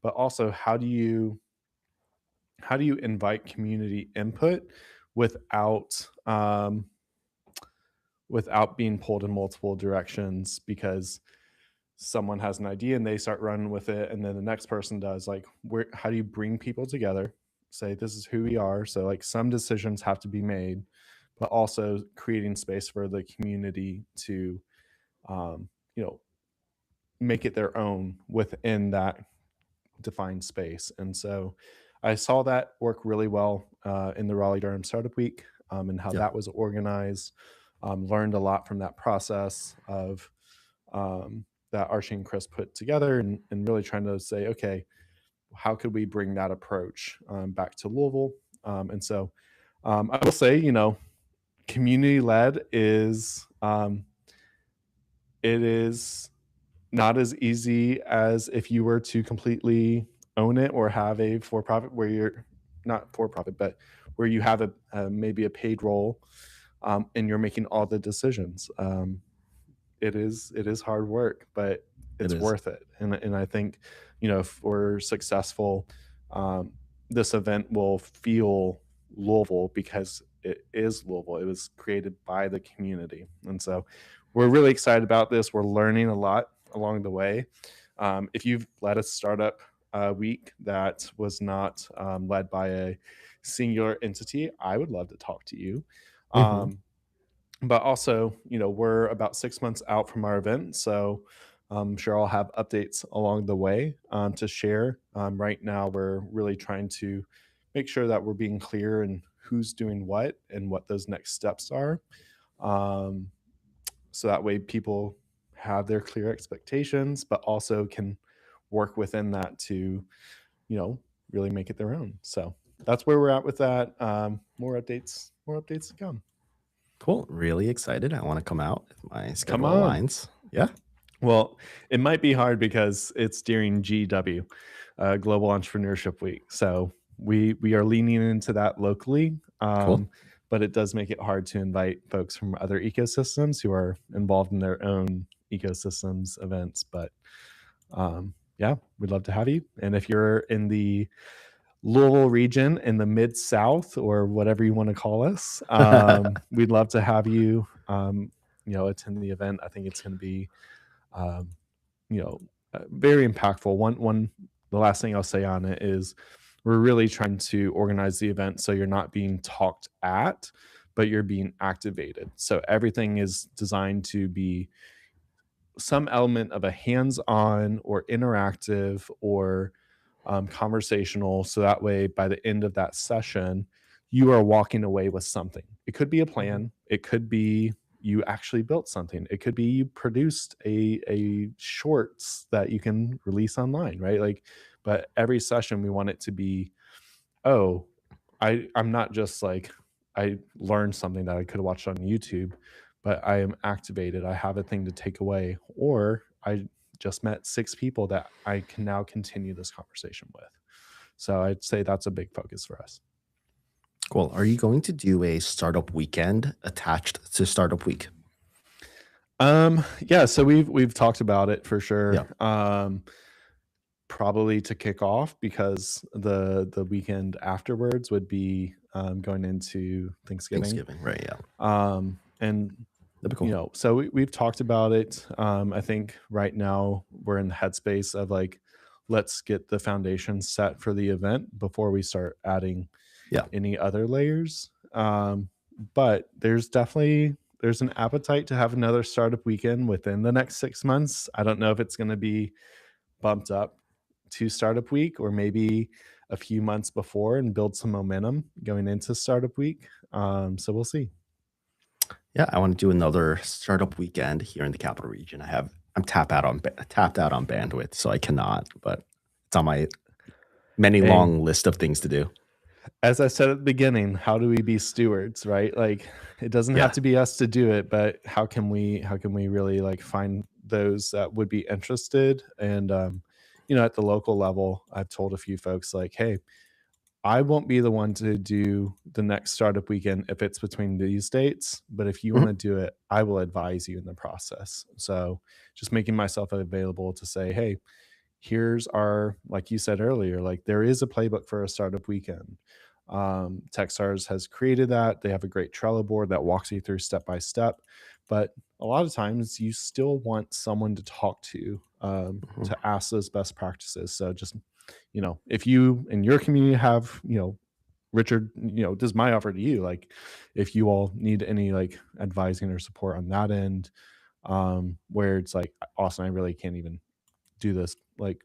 But also, how do you invite community input without without being pulled in multiple directions because someone has an idea and they start running with it, and then the next person does? Like, where how do you bring people together, say this is who we are? So like some decisions have to be made, but also creating space for the community to you know, make it their own within that defined space. And so I saw that work really well in the Raleigh Durham Startup Week, and how yeah. that was organized. Learned a lot from that process of that Archie and Chris put together, and really trying to say, okay, how could we bring that approach back to Louisville? And so I will say, you know, community led it is not as easy as if you were to completely own it or have a for profit where you're not for profit, but where you have maybe a paid role, and you're making all the decisions. It is hard work, but It it's is. worth it. And I think, you know, if we're successful, um, this event will feel Louisville because it is Louisville. It was created by the community, and so we're really excited about this. We're learning a lot along the way. If you've led a startup week that was not led by a singular entity, I would love to talk to you. Mhm. Um, but also, you know, we're about 6 months out from our event, so I'm sure I'll have updates along the way to share. Right now, we're really trying to make sure that we're being clear in who's doing what and what those next steps are, um, so that way people have their clear expectations, but also can work within that to, you know, really make it their own. So that's where we're at with that. More updates to come. Cool. Really excited. I want to come out if my Come schedule on. aligns. Yeah. Well, it might be hard because it's during GW. Global Entrepreneurship Week. So we are leaning into that locally, Cool. but it does make it hard to invite folks from other ecosystems who are involved in their own ecosystems events. But yeah, we'd love to have you. And if you're in the Louisville region in the mid South or whatever you want to call us, we'd love to have you. Attend the event. I think it's going to be um, very impactful. The last thing I'll say on it is we're really trying to organize the event so you're not being talked at, but you're being activated. So everything is designed to be some element of a hands-on or interactive or conversational. So that way, by the end of that session, you are walking away with something. It could be a Mhm. plan. It could be you actually built something. It could be you produced a shorts that you can release online, right? Like, but every session we want it to be, oh, I'm not just like I learned something that I could have watched on YouTube, but I am activated. I have a thing to take away, or I just met 6 people that I can now continue this conversation with. So I'd say that's a big focus for us. Cool. Are you going to do a startup weekend attached to Startup Week? Yeah, so we've talked about it for Yeah. sure. Probably to kick off because the weekend afterwards would be going into Thanksgiving. Thanksgiving, right? Yeah. And That'd be cool. so we've talked about it. I think right now we're in the headspace of like, let's get the foundation set for the event before we start adding Yeah. any other layers. But there's an appetite to have another startup weekend within the next 6 months. I don't know if it's going to be bumped up to startup week or maybe a few months before and build some momentum going into startup week. So we'll see. Yeah, I want to do another startup weekend here in the capital region. I'm tapped out on bandwidth, so I cannot, but it's on my many Hey, long list of things to do. as I said at the beginning, how do we be stewards, right? Like it doesn't have Yeah. to be us to do it, but how can we really like find those that would be interested? And at the local level, I've told a few folks like, hey, I won't be the one to do the next startup weekend if it's between these dates, but if you want Mhm. to do it, I will advise you in the process. So just making myself available to say, hey, here's our, like you said earlier, like there is a playbook for a startup weekend. Techstars has created that. They have a great Trello board that walks you through step by step. But a lot of times you still want someone to talk Mhm. to ask those best practices. So just, if you in your community have, Richard, this is my offer to you. Like, if you all need any like advising or support on that end, where it's like, Austin, I really can't even do this. Like,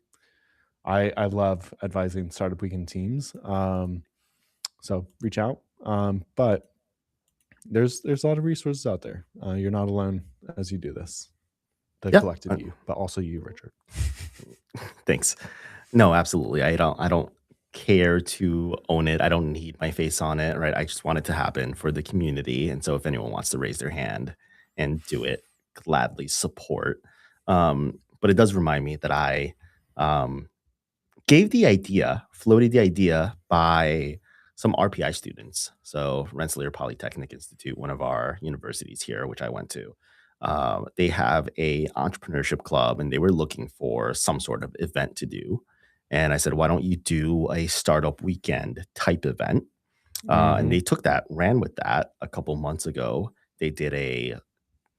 I love advising startup weekend teams. So reach out. But there's a lot of resources out there. You're not alone as you do this. The Yeah. collective you, but also you, Richard. Thanks. No, absolutely. I don't care to own it. I don't need my face on it, right? I just want it to happen for the community. And so if anyone wants to raise their hand and do it, gladly support. But it does remind me that I um, floated the idea by some RPI students. So Rensselaer Polytechnic Institute, one of our universities here, which I went to. They have a entrepreneurship club, and they were looking for some sort of event to do. And I said, why don't you do a startup weekend type event? And Hmm. they took that, ran with that a couple months ago. They did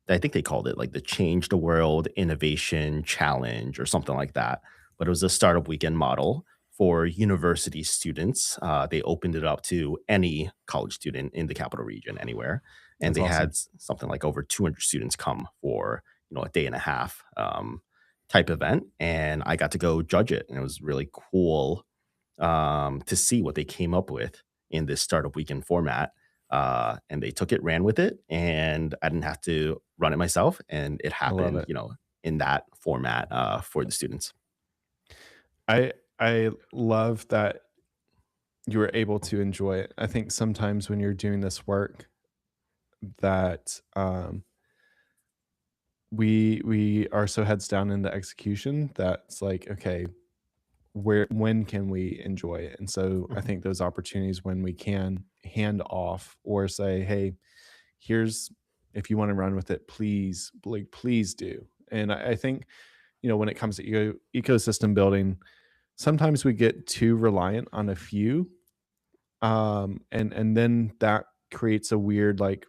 I think they called it like the Change the World Innovation Challenge or something like that. But it was a startup weekend model for university students. They opened it up to any college student in the capital region, anywhere, and That's they had awesome. something like over 200 students come for a day and a half type event, and I got to go judge it, and it was really cool to see what they came up with in this startup weekend format. And they took it, ran with it, and I didn't have to run it myself. And it I love happened, it. in that format for the students. I love that you were able to enjoy it. I think sometimes when you're doing this work that we are so heads down into execution that's like, okay, when can we enjoy it? And so I Mhm. think those opportunities when we can hand off or say, hey, here's, if you want to run with it, please, like, please do. And I think, when it comes to ecosystem building, sometimes we get too reliant on a few, and then that creates a weird, like,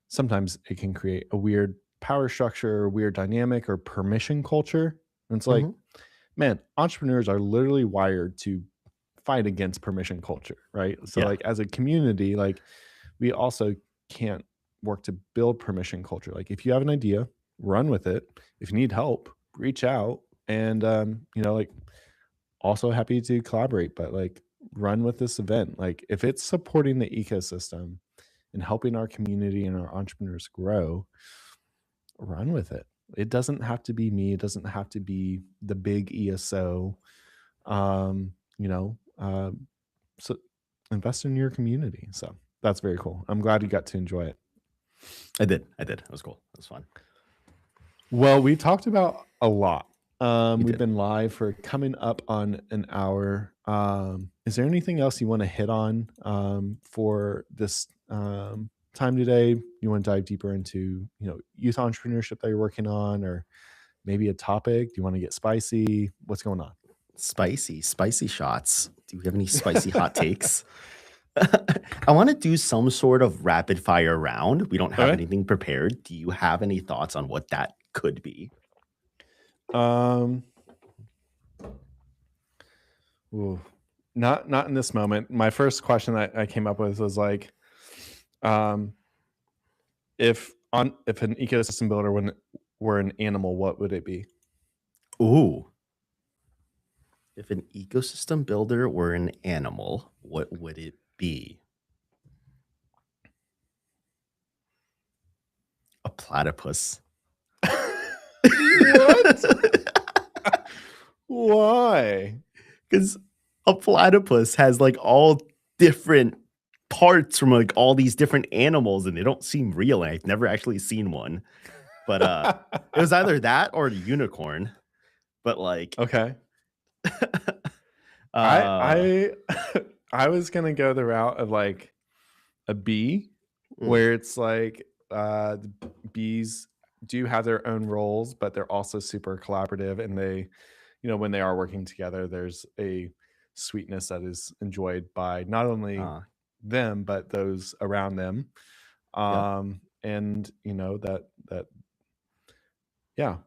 sometimes it can create a weird power structure or weird dynamic or permission culture. And it's like, Mhm. man, entrepreneurs are literally wired to fight against permission culture, right? So, Yeah. like, as a community, like, we also can't work to build permission culture. Like, if you have an idea, run with it. If you need help, reach out. And like, also happy to collaborate, but, like, run with this event. Like, if it's supporting the ecosystem and helping our community and our entrepreneurs grow, run with it. It doesn't have to be me. It doesn't have to be the big ESO. Um, you know, so invest in your community. So that's very cool. I'm glad you got to enjoy it. I did. I did. It was cool. It was fun. Well, we talked about a lot. We We've did. been live for coming up on an hour. Is there anything else you want to hit on for this time today? You want to dive deeper into, youth entrepreneurship that you're working on, or maybe a topic? Do you want to get spicy? What's going on? Spicy shots. Do you have any spicy hot takes? I want to do some sort of rapid fire round. We don't have Okay. anything prepared. Do you have any thoughts on what that could be? Um, ooh, not in this moment. My first question that I came up with was like, um, if an ecosystem builder were an animal, what would it be? Ooh. If an ecosystem builder were an animal, what would it be? A platypus. What? Why? Because a platypus has like all different parts from like all these different animals and they don't seem real. And I've never actually seen one. But it was either that or a unicorn. But like Okay. I uh I I was gonna go the route of like a bee, mm, where it's like the bees do have their own roles, but they're also super collaborative, and they, when they are working together, there's a sweetness that is enjoyed by not only uh them but those around them. yep. And that yeah,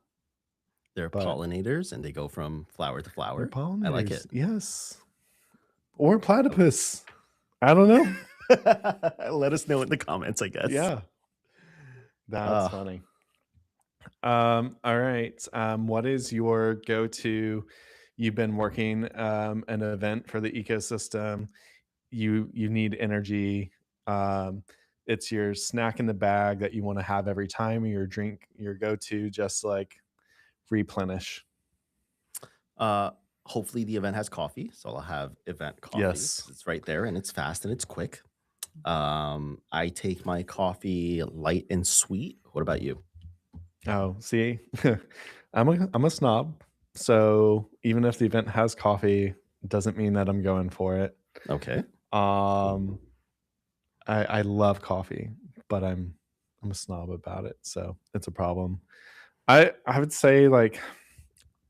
They're but pollinators and they go from flower to they're flower. I like pollinators, it. yes. Or Oh. platypus. I don't know. Let us know in the comments, I guess. Yeah, that's Uh funny. All right. What is your go-to? You've been working an event for the ecosystem. You need energy. Um, it's your snack in the bag that you want to have every time, or your drink, your go-to, just like replenish. uh hopefully the event has coffee. So I'll have event coffee Yes. because it's right there and it's fast and it's quick. I take my coffee light and sweet. What about you? Oh, see, I'm a snob. So even if the event has coffee, doesn't mean that I'm going for it. Okay. Um, I love coffee, but I'm a snob about it, so it's a problem. I would say, like,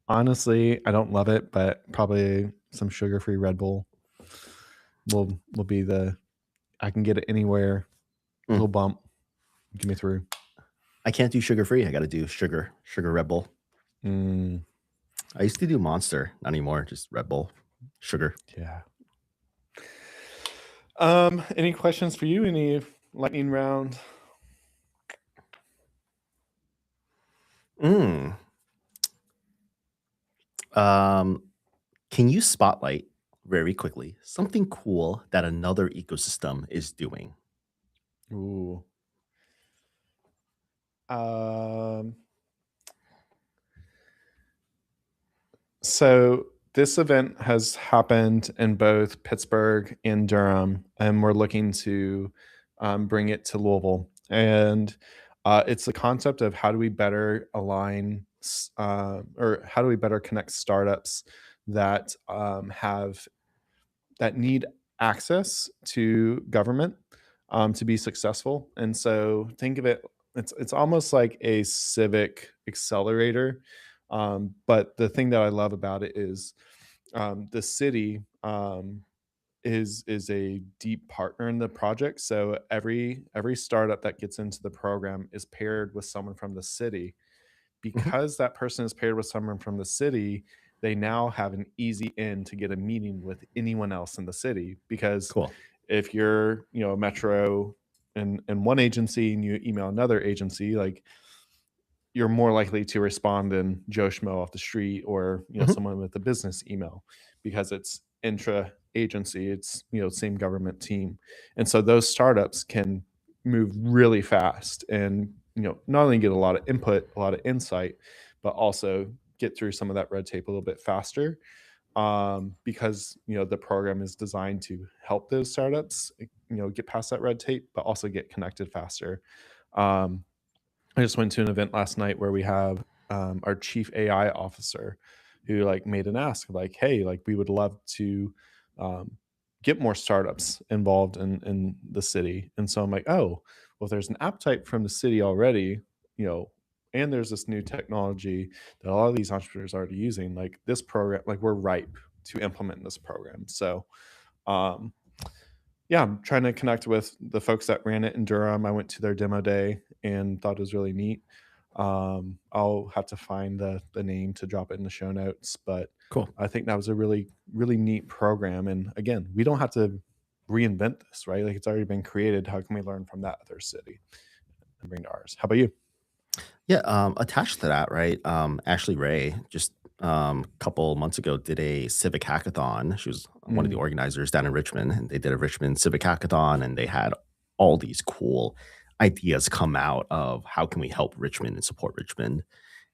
honestly, I don't love it, but probably some sugar-free Red Bull will be the, I can get it anywhere, Mm, little bump, get me through. I can't do sugar free. I got to do sugar Red Bull. Mm, I used to do Monster, not anymore. Just Red Bull, sugar. yeah. Any questions for you? Any lightning round? Mm. Um, can you spotlight very quickly something cool that another ecosystem is doing? Ooh. Um, so this event has happened in both Pittsburgh and Durham, and we're looking to bring it to Louisville. And it's the concept of how do we better align or how do we better connect startups that have that need access to government to be successful. And so think of it, it's almost like a civic accelerator. But the thing that I love about it is the city is a deep partner in the project. So every startup that gets into the program is paired with someone from the city. Mhm. Because that person is paired with someone from the city, they now have an easy in to get a meeting with anyone else in the city. Because Cool. if you're, a metro in one agency and you email another agency, like you're more likely to respond than Joe Schmo off the street or Mhm. someone with a business email because it's intra agency, it's same government team, and so those startups can move really fast and not only get a lot of input, a lot of insight, but also get through some of that red tape a little bit faster because the program is designed to help those startups get past that red tape, but also get connected faster. Um, I just went to an event last night where we have our chief AI officer who like made an ask like, "Hey, like we would love to um, get more startups involved in the city." And so I'm like, "Oh, well, if there's an appetite from the city already, you know, and there's this new technology that a lot of these entrepreneurs are already using, like this program, like we're ripe to implement this program." So um, yeah, I'm trying to connect with the folks that ran it in Durham. I went to their demo day and thought it was really neat. I'll have to find the name to drop it in the show notes, but Cool. I think that was a really really neat program. And again, we don't have to reinvent this, right? Like it's already been created. How can we learn from that other city and bring to ours? How about you? Yeah, attached to that, right? Ashley Ray just a couple months ago did a civic hackathon. She was one of the Mm, organizers down in Richmond, and they did a Richmond civic hackathon, and they had all these cool ideas come out of how can we help Richmond and support Richmond.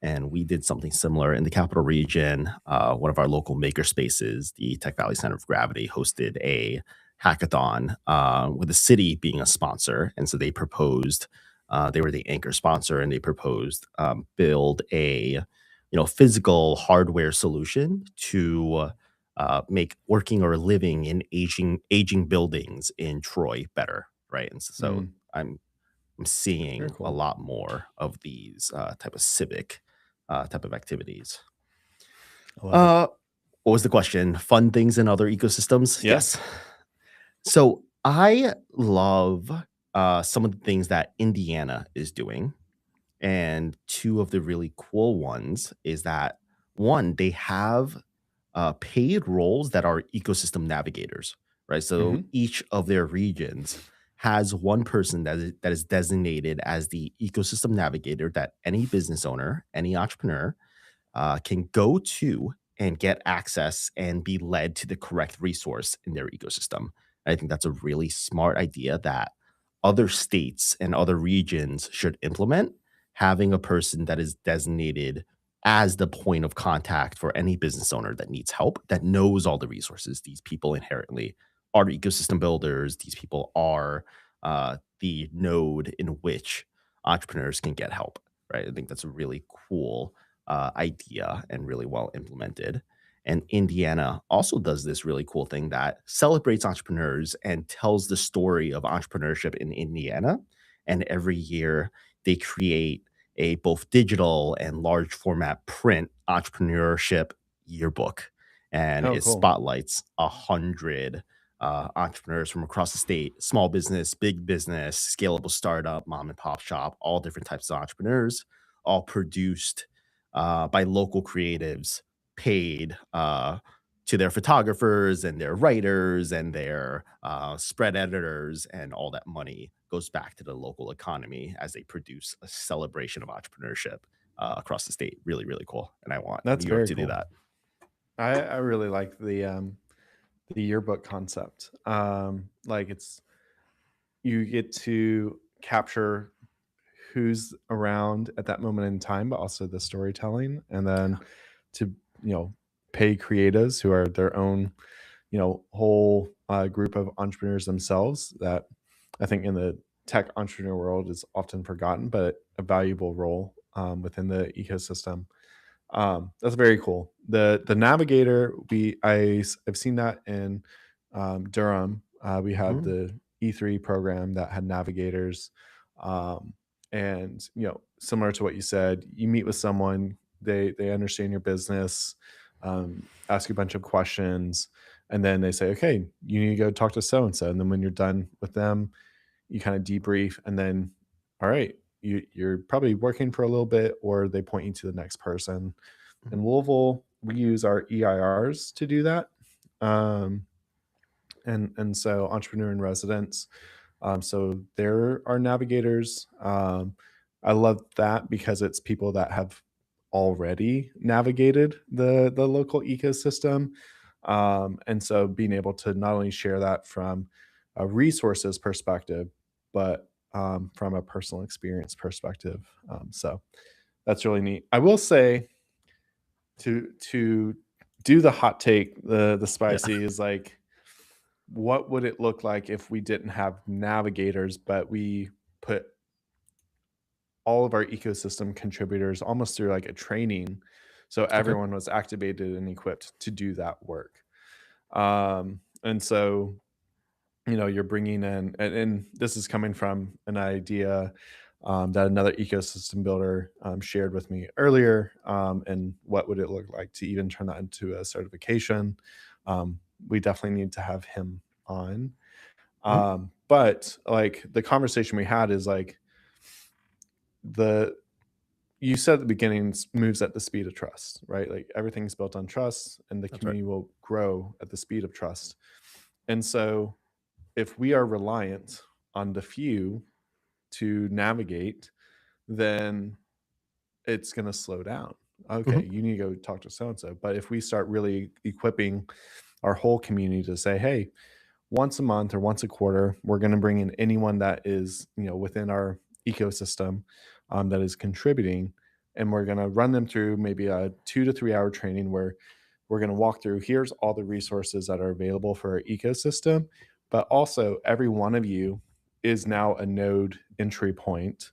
And we did something similar in the capital region. One of our local maker spaces, the Tech Valley Center of Gravity, hosted a hackathon with the city being a sponsor, and so they proposed they were the anchor sponsor, and they proposed build a physical hardware solution to make working or living in aging buildings in Troy better, right? And so mm, I'm very seeing a cool. lot more of these type of civic type of activities. I love it. Uh, what was the question? Fun things in other ecosystems? Yeah. Yes. So I love some of the things that Indiana is doing. And two of the really cool ones is that one, they have paid roles that are ecosystem navigators, right? So Hmm. each of their regions has one person that is designated as the ecosystem navigator that any business owner, any entrepreneur can go to and get access and be led to the correct resource in their ecosystem. I think that's a really smart idea that other states and other regions should implement. Having a person that is designated as the point of contact for any business owner that needs help, that knows all the resources. These people inherently are ecosystem builders. These people are the node in which entrepreneurs can get help, right? I think that's a really cool idea and really well implemented. And Indiana also does this really cool thing that celebrates entrepreneurs and tells the story of entrepreneurship in Indiana. And every year they create a both digital and large format print entrepreneurship yearbook. And Oh, it cool. spotlights 100 entrepreneurs from across the state, small business, big business, scalable startup, mom and pop shop, all different types of entrepreneurs, all produced by local creatives, paid to their photographers and their writers and their spread editors, and all that money goes back to the local economy as they produce a celebration of entrepreneurship across the state. Really, really cool. And I want That's New York very to do cool. that. I really like the yearbook concept. Like it's you get to capture who's around at that moment in time, but also the storytelling, and then to pay creatives who are their own whole group of entrepreneurs themselves. That I think in the tech entrepreneur world is often forgotten, but a valuable role within the ecosystem. That's very cool. The navigator, I've seen that in Durham. We had Mhm, the E3 program that had navigators, um, and similar to what you said, you meet with someone, they understand your business, ask you a bunch of questions, and then they say, okay, you need to go talk to so and so, and then when you're done with them, you kind of debrief, and then all right, you're probably working for a little bit, or they point you to the next person. mhm. In Louisville, we use our EIRs to do that. Um, and so entrepreneur in residence. So there are navigators. I love that because it's people that have already navigated the local ecosystem. And so being able to not only share that from a resources perspective, but from a personal experience perspective. So that's really neat. I will say to do the hot take, the Yeah. spicy is like, what would it look like if we didn't have navigators, but we put all of our ecosystem contributors almost through like a training, so Okay. everyone was activated and equipped to do that work. And so you're bringing in, and this is coming from an idea that another ecosystem builder shared with me earlier. And what would it look like to even turn that into a certification? We definitely need to have him on. Mhm. But like the conversation we had is like, the you said at the beginning, moves at the speed of trust, right? Like everything's built on trust, and the That's right. community will grow at the speed of trust. And so if we are reliant on the few to navigate, then it's going to slow down. Okay, Mhm. you need to go talk to so and so. But if we start really equipping our whole community to say, hey, once a month or once a quarter, we're going to bring in anyone that is, within our ecosystem, that is contributing, and we're going to run them through maybe a 2 to 3 hour training where we're going to walk through, here's all the resources that are available for our ecosystem, but also every one of you is now a node entry point.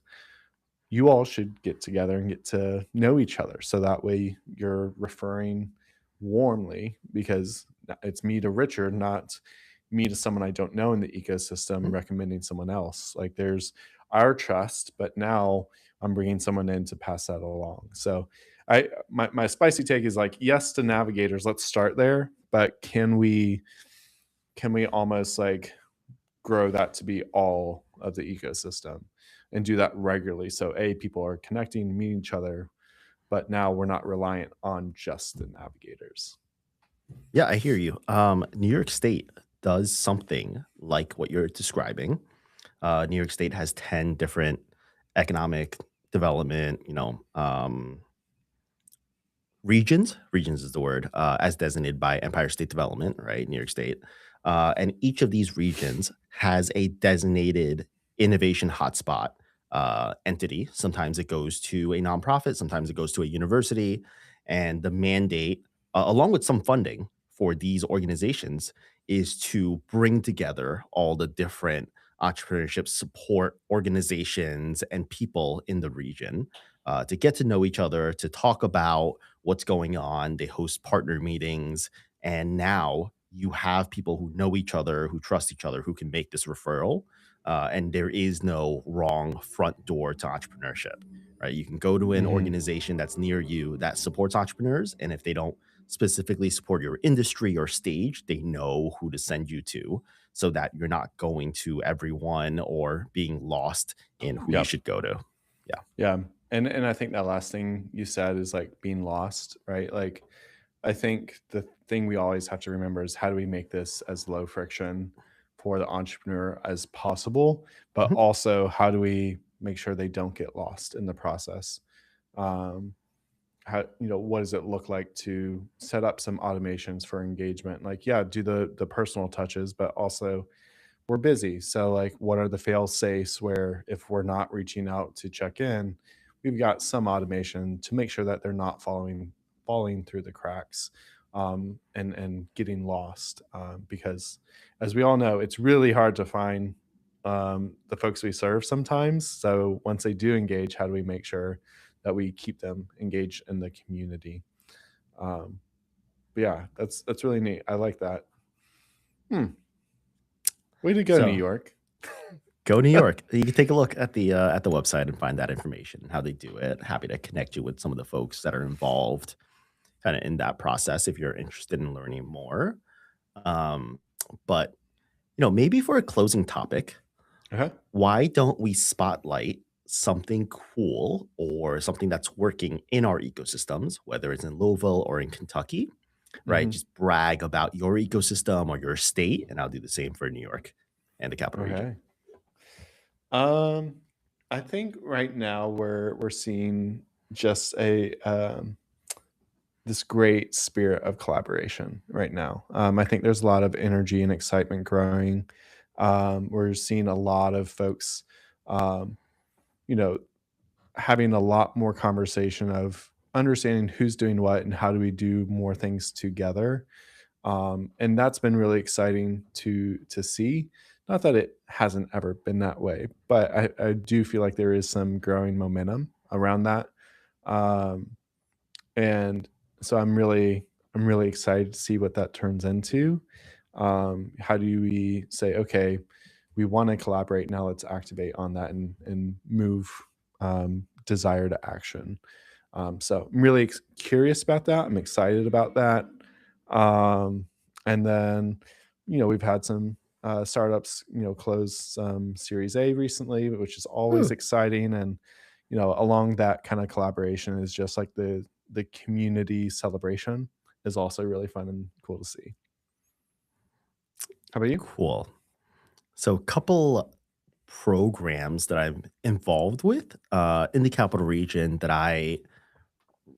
You all should get together and get to know each other, so that way you're referring warmly, because it's me to Richard, not me to someone I don't know in the ecosystem Mhm. recommending someone else. Like there's our trust, but now I'm bringing someone in to pass that along. So my spicy take is like, yes to navigators, let's start there, but can we almost like grow that to be all of the ecosystem and do that regularly, so people are connecting, meeting each other, but now we're not reliant on just the navigators. Yeah, I hear you. New York State does something like what you're describing. New York State has 10 different economic development, regions is the word, as designated by Empire State Development, right? New York State. And each of these regions has a designated innovation hotspot entity. Sometimes it goes to a nonprofit, sometimes it goes to a university. And the mandate, along with some funding for these organizations, is to bring together all the different entrepreneurship support organizations and people in the region to get to know each other, to talk about what's going on. They host partner meetings. And now you have people who know each other, who trust each other, who can make this referral. And there is no wrong front door to entrepreneurship, right? You can go to an Mhm. organization that's near you that supports entrepreneurs. And if they don't specifically support your industry or stage, they know who to send you to so that you're not going to everyone or being lost in who you Yep. should go to. Yeah. Yeah. And I think that last thing you said is like being lost, right? Like I think the thing we always have to remember is, how do we make this as low friction for the entrepreneur as possible, but Mhm. also how do we make sure they don't get lost in the process? Um, how, what does it look like to set up some automations for engagement? Like, yeah, do the personal touches, but also we're busy. So, like, what are the fail safes where if we're not reaching out to check in, we've got some automation to make sure that they're not falling through the cracks, and getting lost. Because, as we all know, it's really hard to find the folks we serve sometimes. So once they do engage, how do we make sure that we keep them engaged in the community. But yeah, that's really neat. I like that. Hmm. Way to go, New So York. go New York. You can take a look at the website and find that information, how they do it. Happy to connect you with some of the folks that are involved kind of in that process if you're interested in learning more. Um, but maybe for a closing topic, Uh-huh. why don't we spotlight something cool or something that's working in our ecosystems, whether it's in Louisville or in Kentucky, right? Hmm. Just brag about your ecosystem or your state, and I'll do the same for New York and the capital region. Okay. Um, I think right now we're seeing just a this great spirit of collaboration right now. I think there's a lot of energy and excitement growing. We're seeing a lot of folks, um, you know, having a lot more conversation of understanding who's doing what and how do we do more things together. And that's been really exciting to see. Not that it hasn't ever been that way, but I do feel like there is some growing momentum around that. Um, and so I'm really excited to see what that turns into. How do we say, okay, we want to collaborate now? Let's activate on that and move desire to action. So I'm really curious about that. I'm excited about that. Um, and then, we've had some startups, close some Series A recently, which is always Ooh, exciting. And along that kind of collaboration is just like the community celebration is also really fun and cool to see. How about you? cool. So, a couple programs that I'm involved with in the capital region that I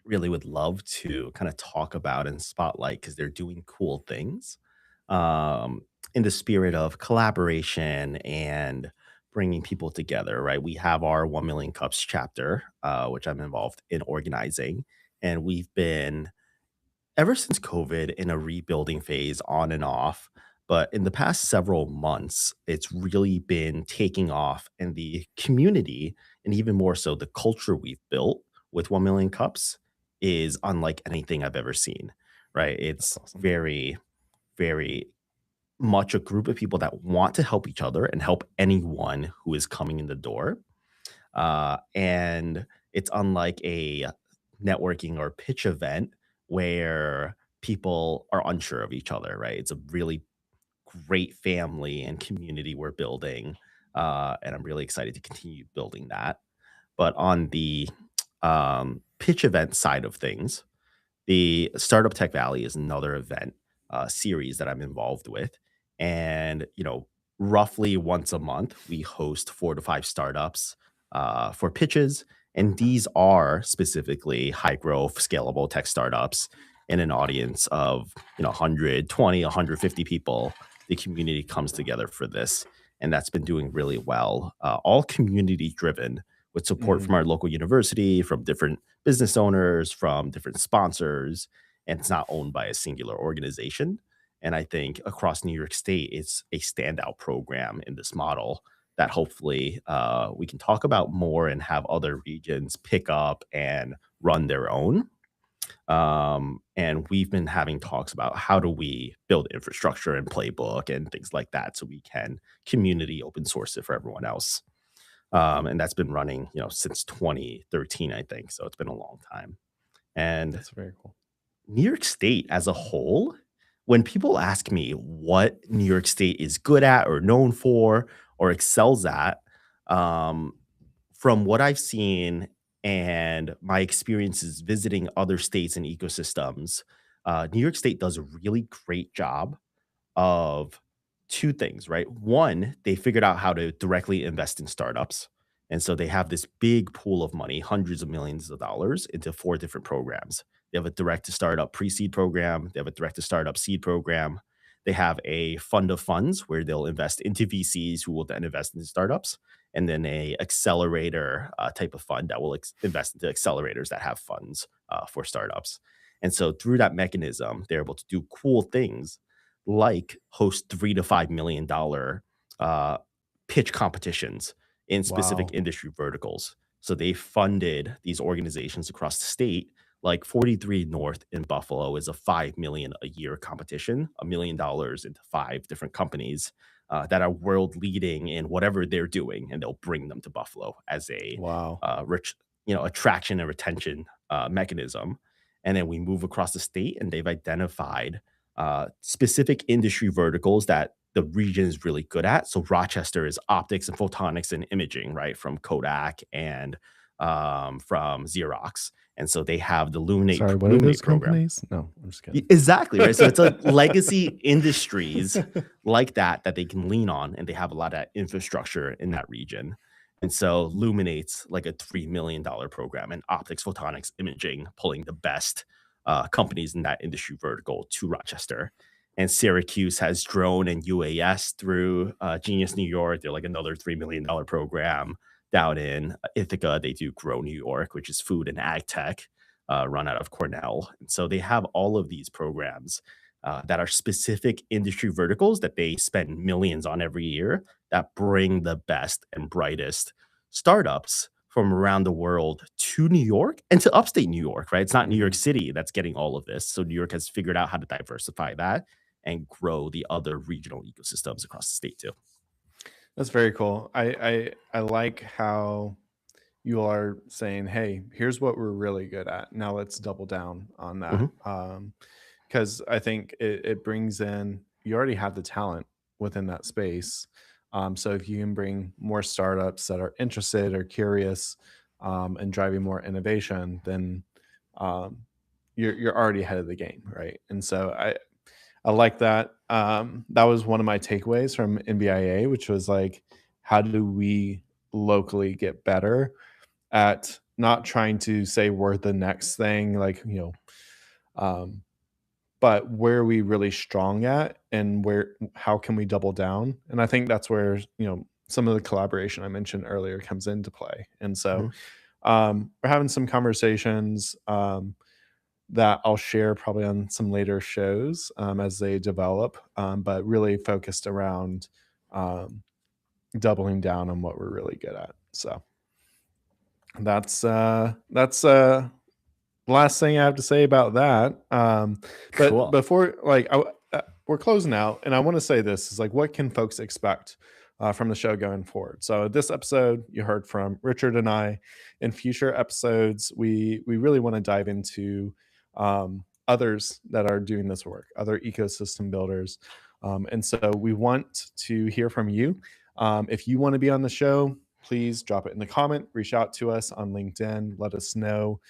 really would love to kind of talk about and spotlight because they're doing cool things in the spirit of collaboration and bringing people together, right? We have our 1 Million Cups chapter, which I'm involved in organizing. And we've been ever since COVID in a rebuilding phase on and off. But in the past several months, it's really been taking off, and the community, and even more so, the culture we've built with 1 Million Cups is unlike anything I've ever seen, right? That's It's awesome. very, very much a group of people that want to help each other and help anyone who is coming in the door. And it's unlike a networking or pitch event where people are unsure of each other, right? It's a really great family and community we're building. And I'm really excited to continue building that. But on the pitch event side of things, the Startup Tech Valley is another event series that I'm involved with. And, roughly once a month, we host 4 to 5 startups for pitches. And these are specifically high growth, scalable tech startups in an audience of, 120, 150 people. The community comes together for this. And that's been doing really well. All community driven with support Mhm. from our local university, from different business owners, from different sponsors, and it's not owned by a singular organization. And I think across New York State, it's a standout program in this model that hopefully we can talk about more and have other regions pick up and run their own. And we've been having talks about how do we build infrastructure and playbook and things like that so we can community open source it for everyone else. And that's been running, since 2013, I think. So it's been a long time. And That's very cool. New York State as a whole, when people ask me what New York State is good at or known for or excels at, um, from what I've seen and my experiences visiting other states and ecosystems, New York State does a really great job of 2 things, right? One, they figured out how to directly invest in startups, and so they have this big pool of money, hundreds of millions of dollars into 4 different programs. They have a direct to startup pre-seed program, they have a direct to startup seed program, they have a fund of funds where they'll invest into VCs who will then invest into startups, and then a accelerator, type of fund that will invest into accelerators that have funds, for startups. And so through that mechanism, they're able to do cool things like host $3 to $5 million uh, pitch competitions in specific Wow. industry verticals. So they funded these organizations across the state. Like 43 North in Buffalo is a 5 million a year competition, $1 million into 5 different companies that are world leading in whatever they're doing, and they'll bring them to Buffalo as a Wow. rich, attraction and retention mechanism. And then we move across the state, and they've identified specific industry verticals that the region is really good at. So Rochester is optics and photonics and imaging, right, from Kodak and from Xerox. And so they have the Sorry, what are Luminate those program. companies? No, I'm just kidding. Exactly, right? So it's a legacy industries like that that they can lean on, and they have a lot of infrastructure in that region. And so Luminate's like a $3 million program, and optics, photonics, imaging, pulling the best companies in that industry vertical to Rochester. And Syracuse has drone and UAS through Genius New York. They're like another $3 million program. Down in Ithaca, they do Grow New York, which is food and ag tech, run out of Cornell. And so they have all of these programs that are specific industry verticals that they spend millions on every year that bring the best and brightest startups from around the world to New York and to upstate New York, right? It's not New York Mhm. City that's getting all of this. So New York has figured out how to diversify that and grow the other regional ecosystems across the state too. That's very cool. I like how you are saying, "Hey, here's what we're really good at. Now let's double down on that." Mhm, Because I think it brings in you already have the talent within that space. So if you can bring more startups that are interested or curious, and driving more innovation, then um, you're already ahead of the game, right? And so I like that. That was one of my takeaways from NBIA, which was like, how do we locally get better at not trying to say we're the next thing, like, um, but where are we really strong at and how can we double down? And I think that's where, some of the collaboration I mentioned earlier comes into play. And so mhm. we're having some conversations that I'll share probably on some later shows as they develop, but really focused around um, doubling down on what we're really good at. So that's last thing I have to say about that. But Cool. before, like, we're closing out, and I want to say this is like, what can folks expect from the show going forward? So this episode, you heard from Richard and I. In future episodes, we really want to dive into others that are doing this work, other ecosystem builders, and so we want to hear from you. If you want to be on the show, please drop it in the comment, reach out to us on LinkedIn, let us know.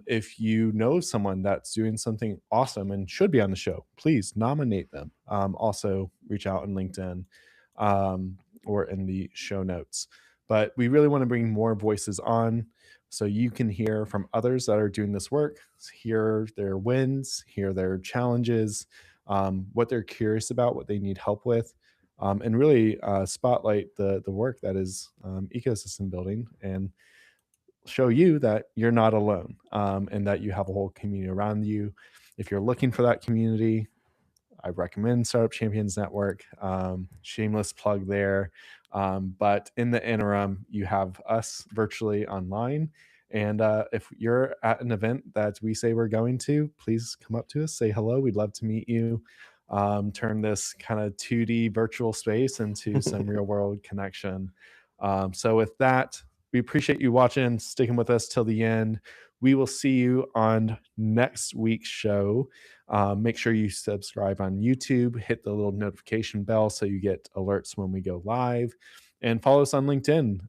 If you know someone that's doing something awesome and should be on the show, please nominate them. Also, reach out on LinkedIn or in the show notes. But we really want to bring more voices on so you can hear from others that are doing this work, hear their wins, hear their challenges, what they're curious about, what they need help with. And really spotlight the work that is ecosystem building and show you that you're not alone, and that you have a whole community around you. If you're looking for that community, I recommend Startup Champions Network. Shameless plug there. But in the interim, you have us virtually online. And if you're at an event that we say we're going to, please come up to us, say hello. We'd love to meet you. Turn this kind of 2D virtual space into some real world connection. So, with that, we appreciate you watching, sticking with us till the end. We will see you on next week's show. Make sure you subscribe on YouTube, hit the little notification bell so you get alerts when we go live, and follow us on LinkedIn.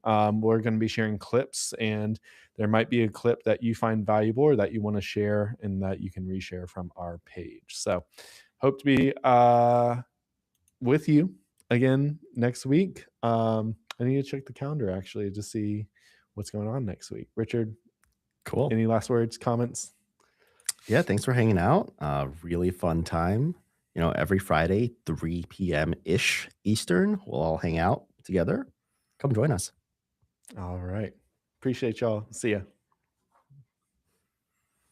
We're going to be sharing clips, and there might be a clip that you find valuable or that you want to share and that you can reshare from our page. So, hope to be with you again next week. I need to check the calendar actually to see what's going on next week. Richard, Cool. any last words, comments? Yeah, thanks for hanging out. Really fun time. Every Friday, 3 p.m. ish Eastern, we'll all hang out together. Come join us. All right. Appreciate y'all. See ya.